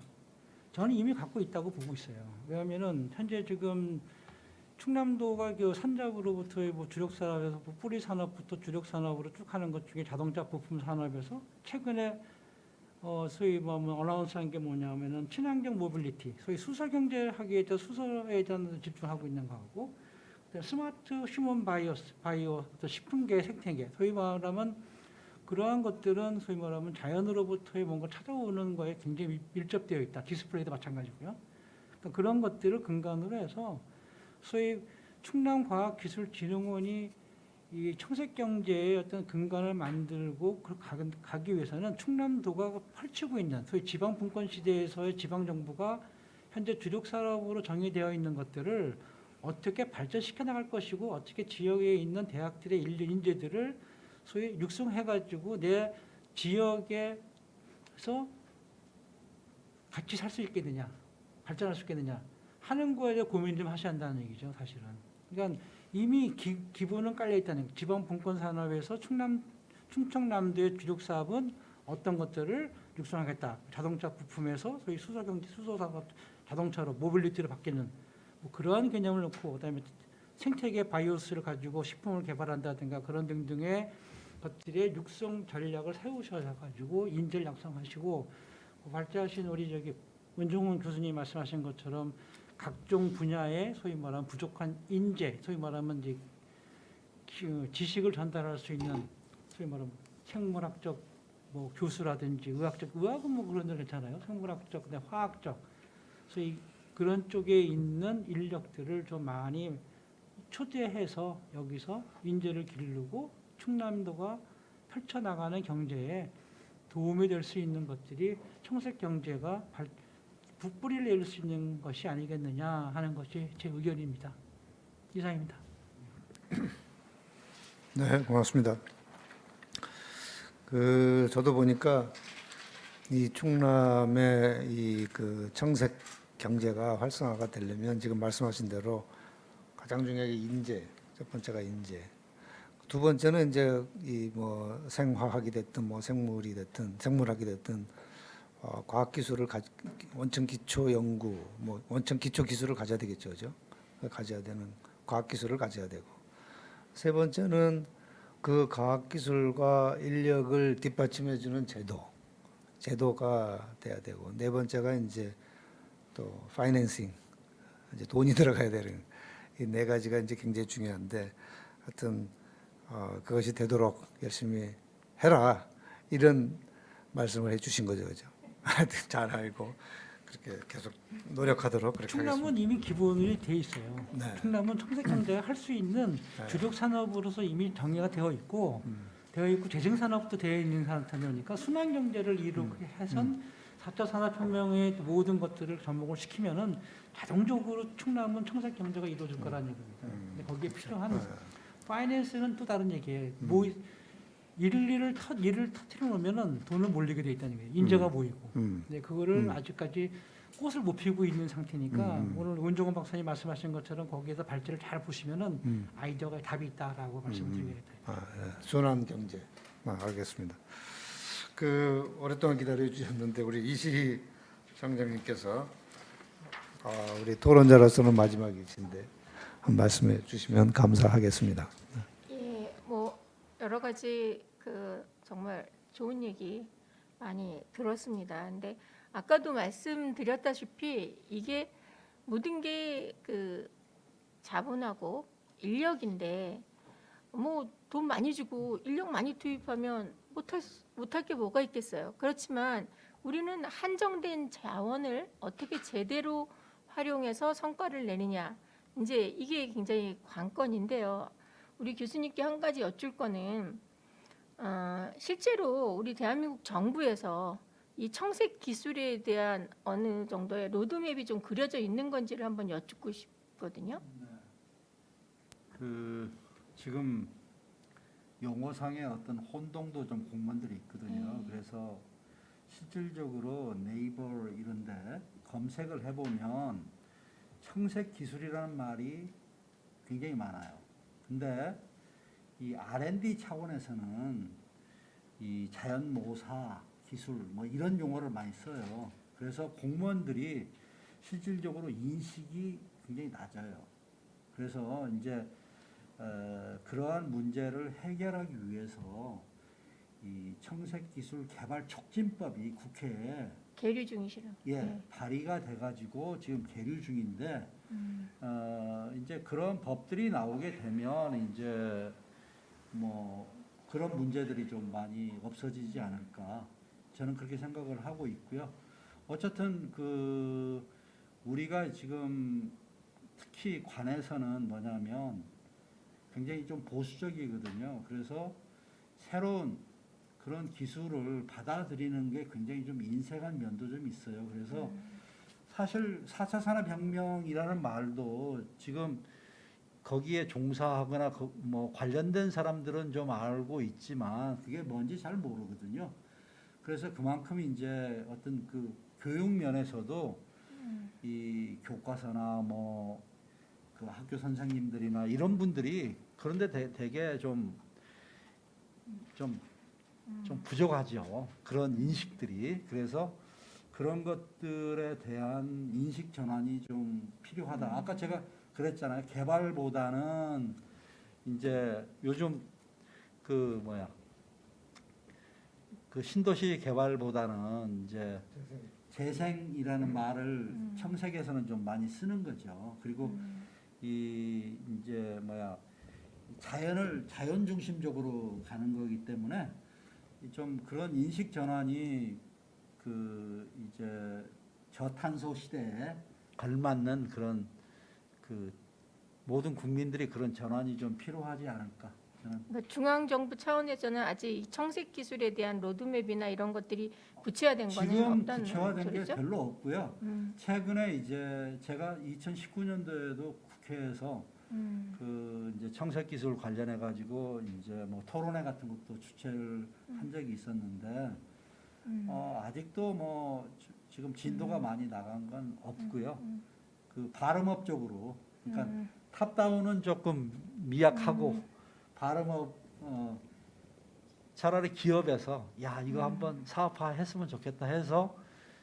저는 이미 갖고 있다고 보고 있어요. 왜냐하면은 현재 지금 충남도가 그 산작으로부터의 뭐 주력 산업에서 뭐 뿌리 산업부터 주력 산업으로 쭉 하는 것 중에 자동차 부품 산업에서 최근에 소위 뭐 어나운스한 게 뭐냐면은 친환경 모빌리티, 소위 수소 경제하기에 대해 수소에 대한 집중하고 있는 거하고, 스마트 휴먼 바이오 또 식품계 생태계, 소위 말하면 그러한 것들은 소위 말하면 자연으로부터의 뭔가 찾아오는 거에 굉장히 밀접되어 있다. 디스플레이도 마찬가지고요. 그러니까 그런 것들을 근간으로 해서 소위 충남과학기술진흥원이 이 청색 경제의 어떤 근간을 만들고 가기 위해서는 충남도가 펼치고 있는 소위 지방 분권 시대에서의 지방 정부가 현재 주력 산업으로 정의되어 있는 것들을 어떻게 발전시켜 나갈 것이고, 어떻게 지역에 있는 대학들의 인재들을 소위 육성해가지고 내 지역에서 같이 살 수 있겠느냐, 발전할 수 있겠느냐 하는 거에 대해 고민 좀 하셔야 한다는 얘기죠, 사실은. 그러니까 이미 기본은 깔려 있다는, 지방 분권 산업에서 충청남도의 주력 사업은 어떤 것들을 육성하겠다. 자동차 부품에서 소위 수소 산업, 자동차로 모빌리티로 바뀌는 뭐 그러한 개념을 놓고, 그다음에 생태계 바이오스를 가지고 식품을 개발한다든가 그런 등등의 것들의 육성 전략을 세우셔가지고 인재를 양성하시고, 발제하신 우리 은종훈 교수님 말씀하신 것처럼 각종 분야의 소위 말하면 부족한 인재, 소위 말하면 이제 지식을 전달할 수 있는 소위 말하면 생물학적 뭐 교수라든지 의학은 뭐 그런 데 괜찮아요. 생물학적, 근데 화학적, 소위 그런 쪽에 있는 인력들을 좀 많이 초대해서 여기서 인재를 기르고 충남도가 펼쳐나가는 경제에 도움이 될 수 있는 것들이 청색 경제가 북뿌리를 내릴 수 있는 것이 아니겠느냐 하는 것이 제 의견입니다. 이상입니다. 네, 고맙습니다. 저도 보니까 이 충남의 이 청색 경제가 활성화가 되려면 지금 말씀하신 대로 가장 중요한 게 인재, 첫 번째가 인재. 두 번째는 이제 이 뭐 생화학이 됐든 뭐 생물이 됐든 생물학이 됐든 과학 기술을 원천 기초 연구, 뭐 원천 기초 기술을 가져야 되겠죠, 그죠? 가져야 되는 과학 기술을 가져야 되고, 세 번째는 그 과학 기술과 인력을 뒷받침해 주는 제도가 돼야 되고, 네 번째가 이제 또 파이낸싱, 이제 돈이 들어가야 되는 이 네 가지가 이제 굉장히 중요한데, 하여튼 그것이 되도록 열심히 해라 이런 말씀을 해주신 거죠, 그죠? 잘 알고 그렇게 계속 노력하도록 그렇게 충남은 하겠습니다. 이미 기본이 돼 있어요. 네. 충남은 청색 경제가 할 수 있는 주력 산업으로서 이미 정의가 되어 있고 재생 산업도 되어 있는 상태니까 순환 경제를 이루게 해선 4차 산업혁명의 모든 것들을 접목을 시키면은 자동적으로 충남은 청색 경제가 이루어질 거라는 얘기입니다. 근데 거기에 필요한 파이낸스는 또 다른 얘기예요. 뭐 일을 터뜨려 놓으면은 돈을 몰리게 돼 있다는 거예요. 인재가 모이고. 근데 그거를 아직까지 꽃을 못 피우고 있는 상태니까 오늘 은종원 박사님 말씀하신 것처럼 거기에서 발제를 잘 보시면은 아이디어가 답이 있다라고 말씀드리겠다. 순환 경제. 알겠습니다. 오랫동안 기다려 주셨는데 우리 이시희 장장님께서 우리 토론자로서는 마지막이신데 한 말씀해 주시면 감사하겠습니다. 예, 뭐 여러 가지 정말 좋은 얘기 많이 들었습니다. 근데 아까도 말씀드렸다시피 이게 모든 게 자본하고 인력인데 뭐 돈 많이 주고 인력 많이 투입하면 못할 게 뭐가 있겠어요. 그렇지만 우리는 한정된 자원을 어떻게 제대로 활용해서 성과를 내느냐. 이제 이게 굉장히 관건인데요. 우리 교수님께 한 가지 여쭐 거는 실제로 우리 대한민국 정부에서 이 청색 기술에 대한 어느 정도의 로드맵이 좀 그려져 있는 건지를 한번 여쭙고 싶거든요. 그 지금 용어상의 어떤 혼동도 좀 공무원들이 있거든요. 그래서 실질적으로 네이버 이런데 검색을 해보면 청색 기술이라는 말이 굉장히 많아요. 근데 이 R&D 차원에서는 이 자연 모사 기술 뭐 이런 용어를 많이 써요. 그래서 공무원들이 실질적으로 인식이 굉장히 낮아요. 그래서 이제 그러한 문제를 해결하기 위해서 이 청색기술 개발 촉진법이 국회에 계류 중이시라고. 발의가 돼가지고 지금 계류 중인데 이제 그런 법들이 나오게 되면 이제 뭐 그런 문제들이 좀 많이 없어지지 않을까 저는 그렇게 생각을 하고 있고요. 어쨌든 그 우리가 지금 특히 관에서는 뭐냐면 굉장히 좀 보수적이거든요. 그래서 새로운 그런 기술을 받아들이는 게 굉장히 좀 인색한 면도 좀 있어요. 그래서 사실 4차 산업혁명이라는 말도 지금 거기에 종사하거나 뭐 관련된 사람들은 좀 알고 있지만 그게 뭔지 잘 모르거든요. 그래서 그만큼 이제 어떤 그 교육 면에서도 이 교과서나 뭐 그 학교 선생님들이나 이런 분들이 그런데 되게 좀 부족하죠. 그런 인식들이. 그래서 그런 것들에 대한 인식 전환이 좀 필요하다. 아까 제가 그랬잖아요. 개발보다는 이제 요즘 그 신도시 개발보다는 이제 재생이라는 말을 청색에서는 좀 많이 쓰는 거죠. 그리고 이제 자연 중심적으로 가는 거기 때문에 좀 그런 인식 전환이 그 이제 저탄소 시대에 걸맞는 그런 그 모든 국민들이 그런 전환이 좀 필요하지 않을까 저는. 그러니까 중앙 정부 차원에서는 아직 이 청색 기술에 대한 로드맵이나 이런 것들이 구체화된 거는 지금 없다는 구체화된 게 소리죠? 별로 없고요. 최근에 이제 제가 2019년도에도 국회에서 그 이제 청색 기술 관련해 가지고 이제 뭐 토론회 같은 것도 주최를 한 적이 있었는데 아직도 뭐 지금 진도가 많이 나간 건 없고요. 그 발음업 쪽으로 그러니까 탑다운은 조금 미약하고 발음업 차라리 기업에서 야 이거 한번 사업화 했으면 좋겠다 해서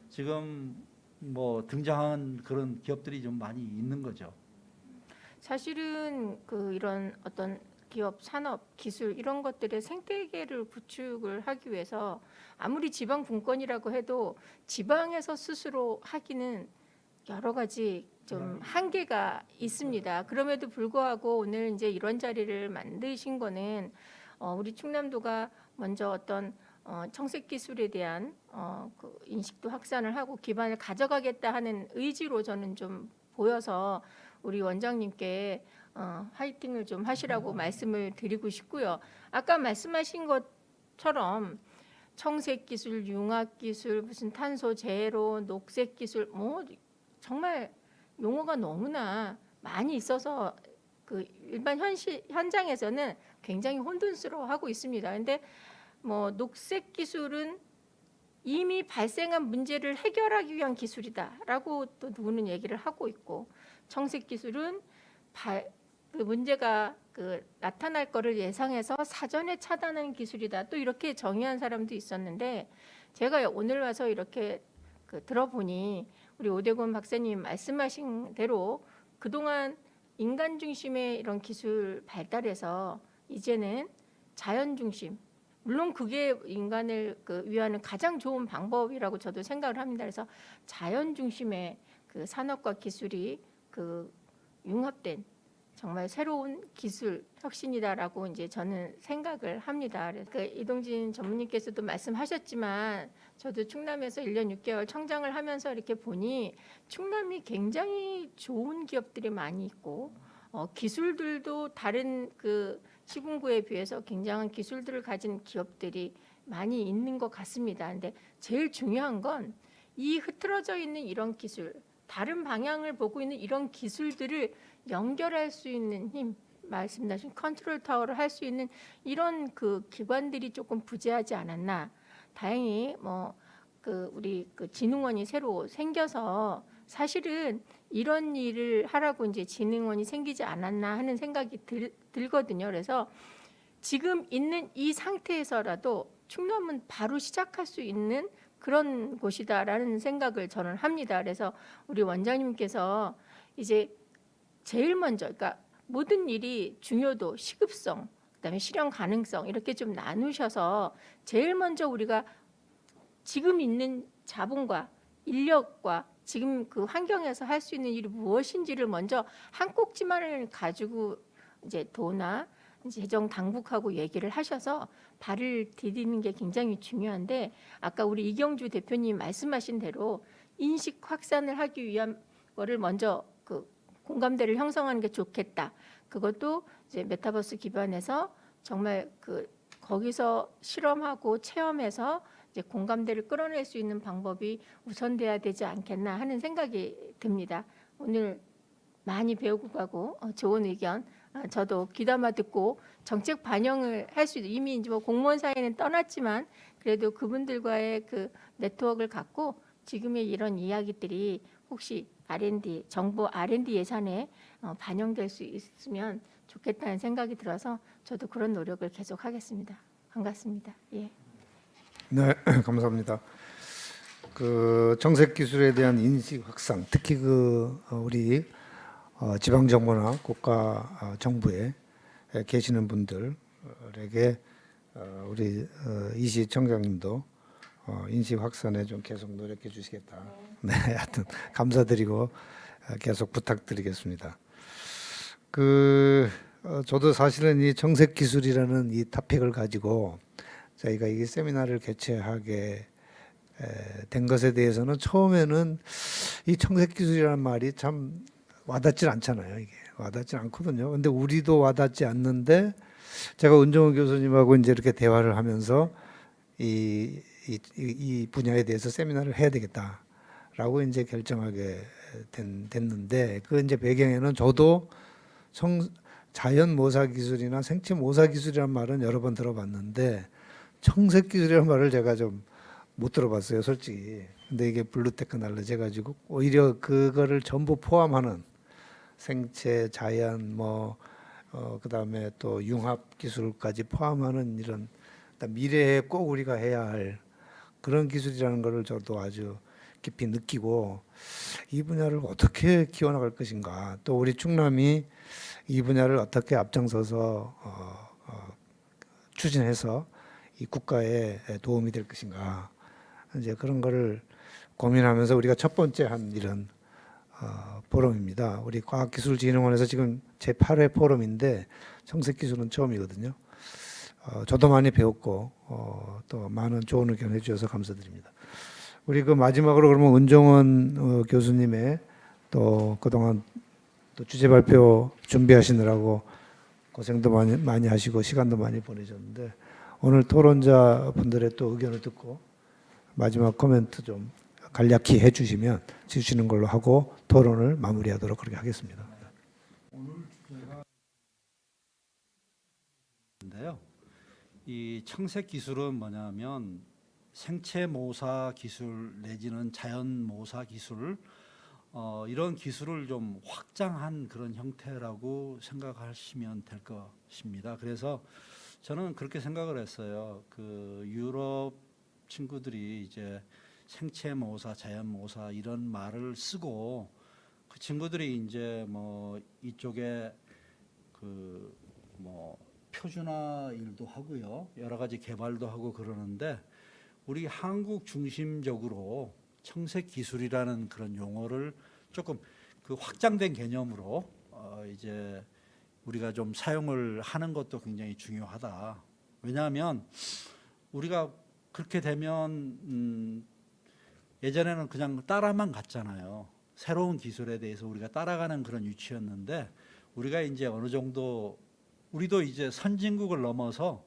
지금 뭐 등장한 그런 기업들이 좀 많이 있는 거죠. 사실은 그 이런 어떤 기업, 산업, 기술 이런 것들의 생태계를 구축을 하기 위해서 아무리 지방 분권이라고 해도 지방에서 스스로 하기는 여러 가지 좀 한계가 있습니다. 그럼에도 불구하고 오늘 이제 이런 자리를 만드신 거는 우리 충남도가 먼저 어떤 청색 기술에 대한 그 인식도 확산을 하고 기반을 가져가겠다 하는 의지로 저는 좀 보여서 우리 원장님께 화이팅을 좀 하시라고 말씀을 드리고 싶고요. 아까 말씀하신 것처럼 청색 기술, 융합 기술, 무슨 탄소 제로, 녹색 기술 뭐 정말 용어가 너무나 많이 있어서 그 일반 현장에서는 굉장히 혼돈스러워하고 있습니다. 근데 뭐 녹색 기술은 이미 발생한 문제를 해결하기 위한 기술이다라고 또 누구는 얘기를 하고 있고 청색 기술은 그 문제가 그 나타날 거를 예상해서 사전에 차단하는 기술이다. 또 이렇게 정의한 사람도 있었는데 제가 오늘 와서 이렇게 그 들어보니 우리 오대곤 박사님 말씀하신 대로 그동안 인간 중심의 이런 기술 발달에서 이제는 자연 중심 물론 그게 인간을 위하는 가장 좋은 방법이라고 저도 생각을 합니다. 그래서 자연 중심의 그 산업과 기술이 그 융합된 정말 새로운 기술 혁신이다라고 이제 저는 생각을 합니다. 그 이동진 전무님께서도 말씀하셨지만 저도 충남에서 1년 6개월 청장을 하면서 이렇게 보니 충남이 굉장히 좋은 기업들이 많이 있고 기술들도 다른 그 시군구에 비해서 굉장한 기술들을 가진 기업들이 많이 있는 것 같습니다. 근데 제일 중요한 건 이 흐트러져 있는 이런 기술, 다른 방향을 보고 있는 이런 기술들을 연결할 수 있는 힘, 말씀하신 컨트롤 타워를 할 수 있는 이런 그 기관들이 조금 부재하지 않았나. 다행히 우리 그 진흥원이 새로 생겨서 사실은 이런 일을 하라고 이제 진흥원이 생기지 않았나 하는 생각이 들거든요. 그래서 지금 있는 이 상태에서라도 충남은 바로 시작할 수 있는 그런 곳이다라는 생각을 저는 합니다. 그래서 우리 원장님께서 이제 제일 먼저, 그러니까 모든 일이 중요도, 시급성, 그다음에 실현 가능성 이렇게 좀 나누셔서 제일 먼저 우리가 지금 있는 자본과 인력과 지금 그 환경에서 할 수 있는 일이 무엇인지를 먼저 한 꼭지만을 가지고 이제 도나 재정 당국하고 얘기를 하셔서 발을 디디는 게 굉장히 중요한데, 아까 우리 이경주 대표님 말씀하신 대로 인식 확산을 하기 위한 거를 먼저 그 공감대를 형성하는 게 좋겠다. 그것도 이제 메타버스 기반에서 정말 그 거기서 실험하고 체험해서 이제 공감대를 끌어낼 수 있는 방법이 우선돼야 되지 않겠나 하는 생각이 듭니다. 오늘 많이 배우고 가고 좋은 의견 저도 귀담아 듣고 정책 반영을 할 수 있는, 이미 이제 뭐 공무원 사회는 떠났지만 그래도 그분들과의 그 네트워크를 갖고 지금의 이런 이야기들이 혹시 R&D 정부 R&D 예산에 반영될 수 있으면 좋겠다는 생각이 들어서 저도 그런 노력을 계속하겠습니다. 반갑습니다. 예. 네, 감사합니다. 그 정책 기술에 대한 인식 확산, 특히 우리 지방 정부나 국가 정부에 계시는 분들에게 우리 이시 청장님도 인식 확산에 좀 계속 노력해 주시겠다. 네, 하여튼 감사드리고 계속 부탁드리겠습니다. 저도 사실은 이 정책 기술이라는 이 토픽을 가지고 저희가 이 세미나를 개최하게 된 것에 대해서는 처음에는 이 정책 기술이라는 말이 참 와닿질 않잖아요. 이게 와닿지 않거든요. 근데 우리도 와닿지 않는데 제가 은정우 교수님하고 이제 이렇게 대화를 하면서 이 분야에 대해서 세미나를 해야 되겠다라고 이제 결정하게 됐는데, 그 이제 배경에는 저도 자연 모사 기술이나 생체 모사 기술이라는 말은 여러 번 들어봤는데 청색 기술이라는 말을 제가 좀 못 들어봤어요, 솔직히. 근데 이게 블루 테크놀로지 해가지고 오히려 그거를 전부 포함하는 생체, 자연, 그다음에 또 융합 기술까지 포함하는 이런 미래에 꼭 우리가 해야 할 그런 기술이라는 것을 저도 아주 깊이 느끼고, 이 분야를 어떻게 키워나갈 것인가, 또 우리 충남이 이 분야를 어떻게 앞장서서 추진해서 이 국가에 도움이 될 것인가, 이제 그런 거를 고민하면서 우리가 첫 번째 한 이런 포럼입니다. 우리 과학기술진흥원에서 지금 제8회 포럼인데 청색기술은 처음이거든요. 저도 많이 배웠고 또 많은 좋은 의견 해주셔서 감사드립니다. 우리 그 마지막으로 그러면 은정원 교수님의 또 그동안 또 주제 발표 준비하시느라고 고생도 많이 하시고 시간도 많이 보내셨는데, 오늘 토론자 분들의 또 의견을 듣고 마지막 코멘트 좀 간략히 해주시면 주시는 걸로 하고 토론을 마무리하도록 그렇게 하겠습니다. 오늘 주제가 인데요. 이 청색 기술은 뭐냐면 생체 모사 기술 내지는 자연 모사 기술, 이런 기술을 좀 확장한 그런 형태라고 생각하시면 될 것입니다. 그래서 저는 그렇게 생각을 했어요. 그 유럽 친구들이 이제 생체 모사, 자연 모사 이런 말을 쓰고, 그 친구들이 이제 뭐 이쪽에 그 뭐 표준화 일도 하고요, 여러 가지 개발도 하고 그러는데, 우리 한국 중심적으로 청색 기술이라는 그런 용어를 조금 그 확장된 개념으로 이제 우리가 좀 사용을 하는 것도 굉장히 중요하다. 왜냐하면 우리가 그렇게 되면 예전에는 그냥 따라만 갔잖아요. 새로운 기술에 대해서 우리가 따라가는 그런 위치였는데 우리가 이제 어느 정도 우리도 이제 선진국을 넘어서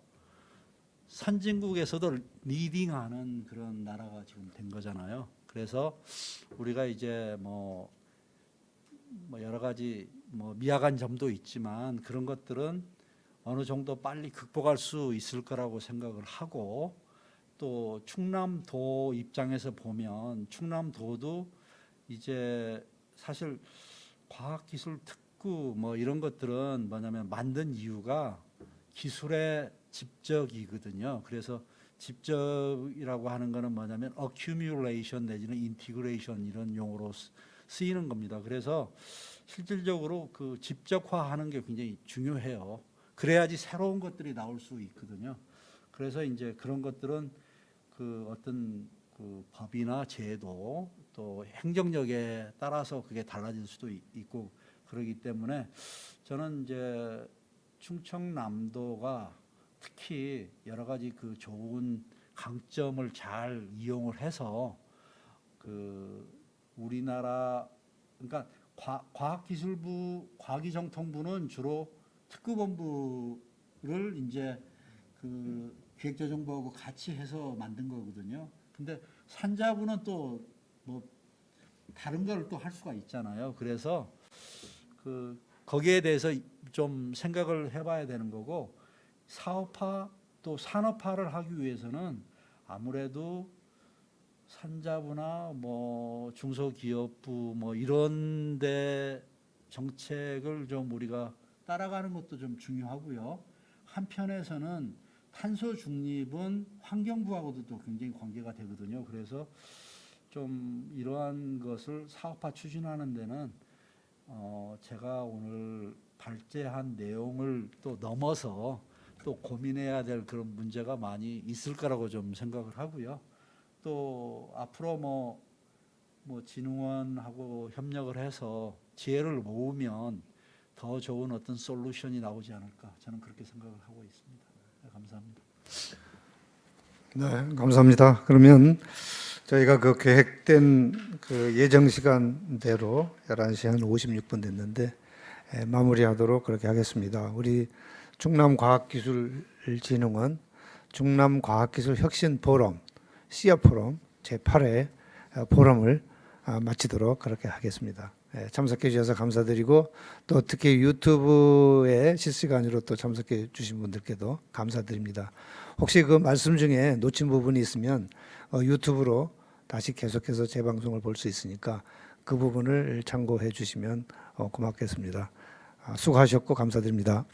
선진국에서도 리딩하는 그런 나라가 지금 된 거잖아요. 그래서 우리가 이제 뭐 여러 가지 뭐 미약한 점도 있지만 그런 것들은 어느 정도 빨리 극복할 수 있을 거라고 생각을 하고 또 충남도 입장에서 보면 충남도도 이제 사실 과학기술 특구 뭐 이런 것들은 뭐냐면 만든 이유가 기술의 집적이거든요. 그래서 집적이라고 하는 거는 뭐냐면 accumulation 내지는 integration 이런 용어로 쓰이는 겁니다. 그래서 실질적으로 그 집적화하는 게 굉장히 중요해요. 그래야지 새로운 것들이 나올 수 있거든요. 그래서 이제 그런 것들은 그 어떤 그 법이나 제도 또 행정력에 따라서 그게 달라질 수도 있고 그러기 때문에 저는 이제 충청남도가 특히 여러 가지 그 좋은 강점을 잘 이용을 해서 그 우리나라 그러니까 과학기술부 과기정통부는 주로 특구본부를 이제 그 기획재정부하고 같이 해서 만든 거거든요. 근데 산자부는 또 뭐 다른 걸 또 할 수가 있잖아요. 그래서 그 거기에 대해서 좀 생각을 해봐야 되는 거고 사업화 또 산업화를 하기 위해서는 아무래도 산자부나 뭐 중소기업부 뭐 이런데 정책을 좀 우리가 따라가는 것도 좀 중요하고요. 한편에서는 탄소 중립은 환경부하고도 또 굉장히 관계가 되거든요. 그래서 좀 이러한 것을 사업화 추진하는 데는 제가 오늘 발제한 내용을 또 넘어서 또 고민해야 될 그런 문제가 많이 있을 거라고 좀 생각을 하고요. 또 앞으로 뭐 진흥원하고 협력을 해서 지혜를 모으면 더 좋은 어떤 솔루션이 나오지 않을까 저는 그렇게 생각을 하고 있습니다. 네, 감사합니다. 네, 감사합니다. 그러면 저희가 그 계획된 그 예정 시간대로 11시 한 56분 됐는데 마무리하도록 그렇게 하겠습니다. 우리 충남과학기술진흥원 충남과학기술혁신포럼 시아 포럼 제8회 포럼을 마치도록 그렇게 하겠습니다. 참석해 주셔서 감사드리고 또 특히 유튜브에 실시간으로 또 참석해 주신 분들께도 감사드립니다. 혹시 그 말씀 중에 놓친 부분이 있으면 유튜브로 다시 계속해서 재방송을 볼 수 있으니까 그 부분을 참고해 주시면 고맙겠습니다. 수고하셨고 감사드립니다.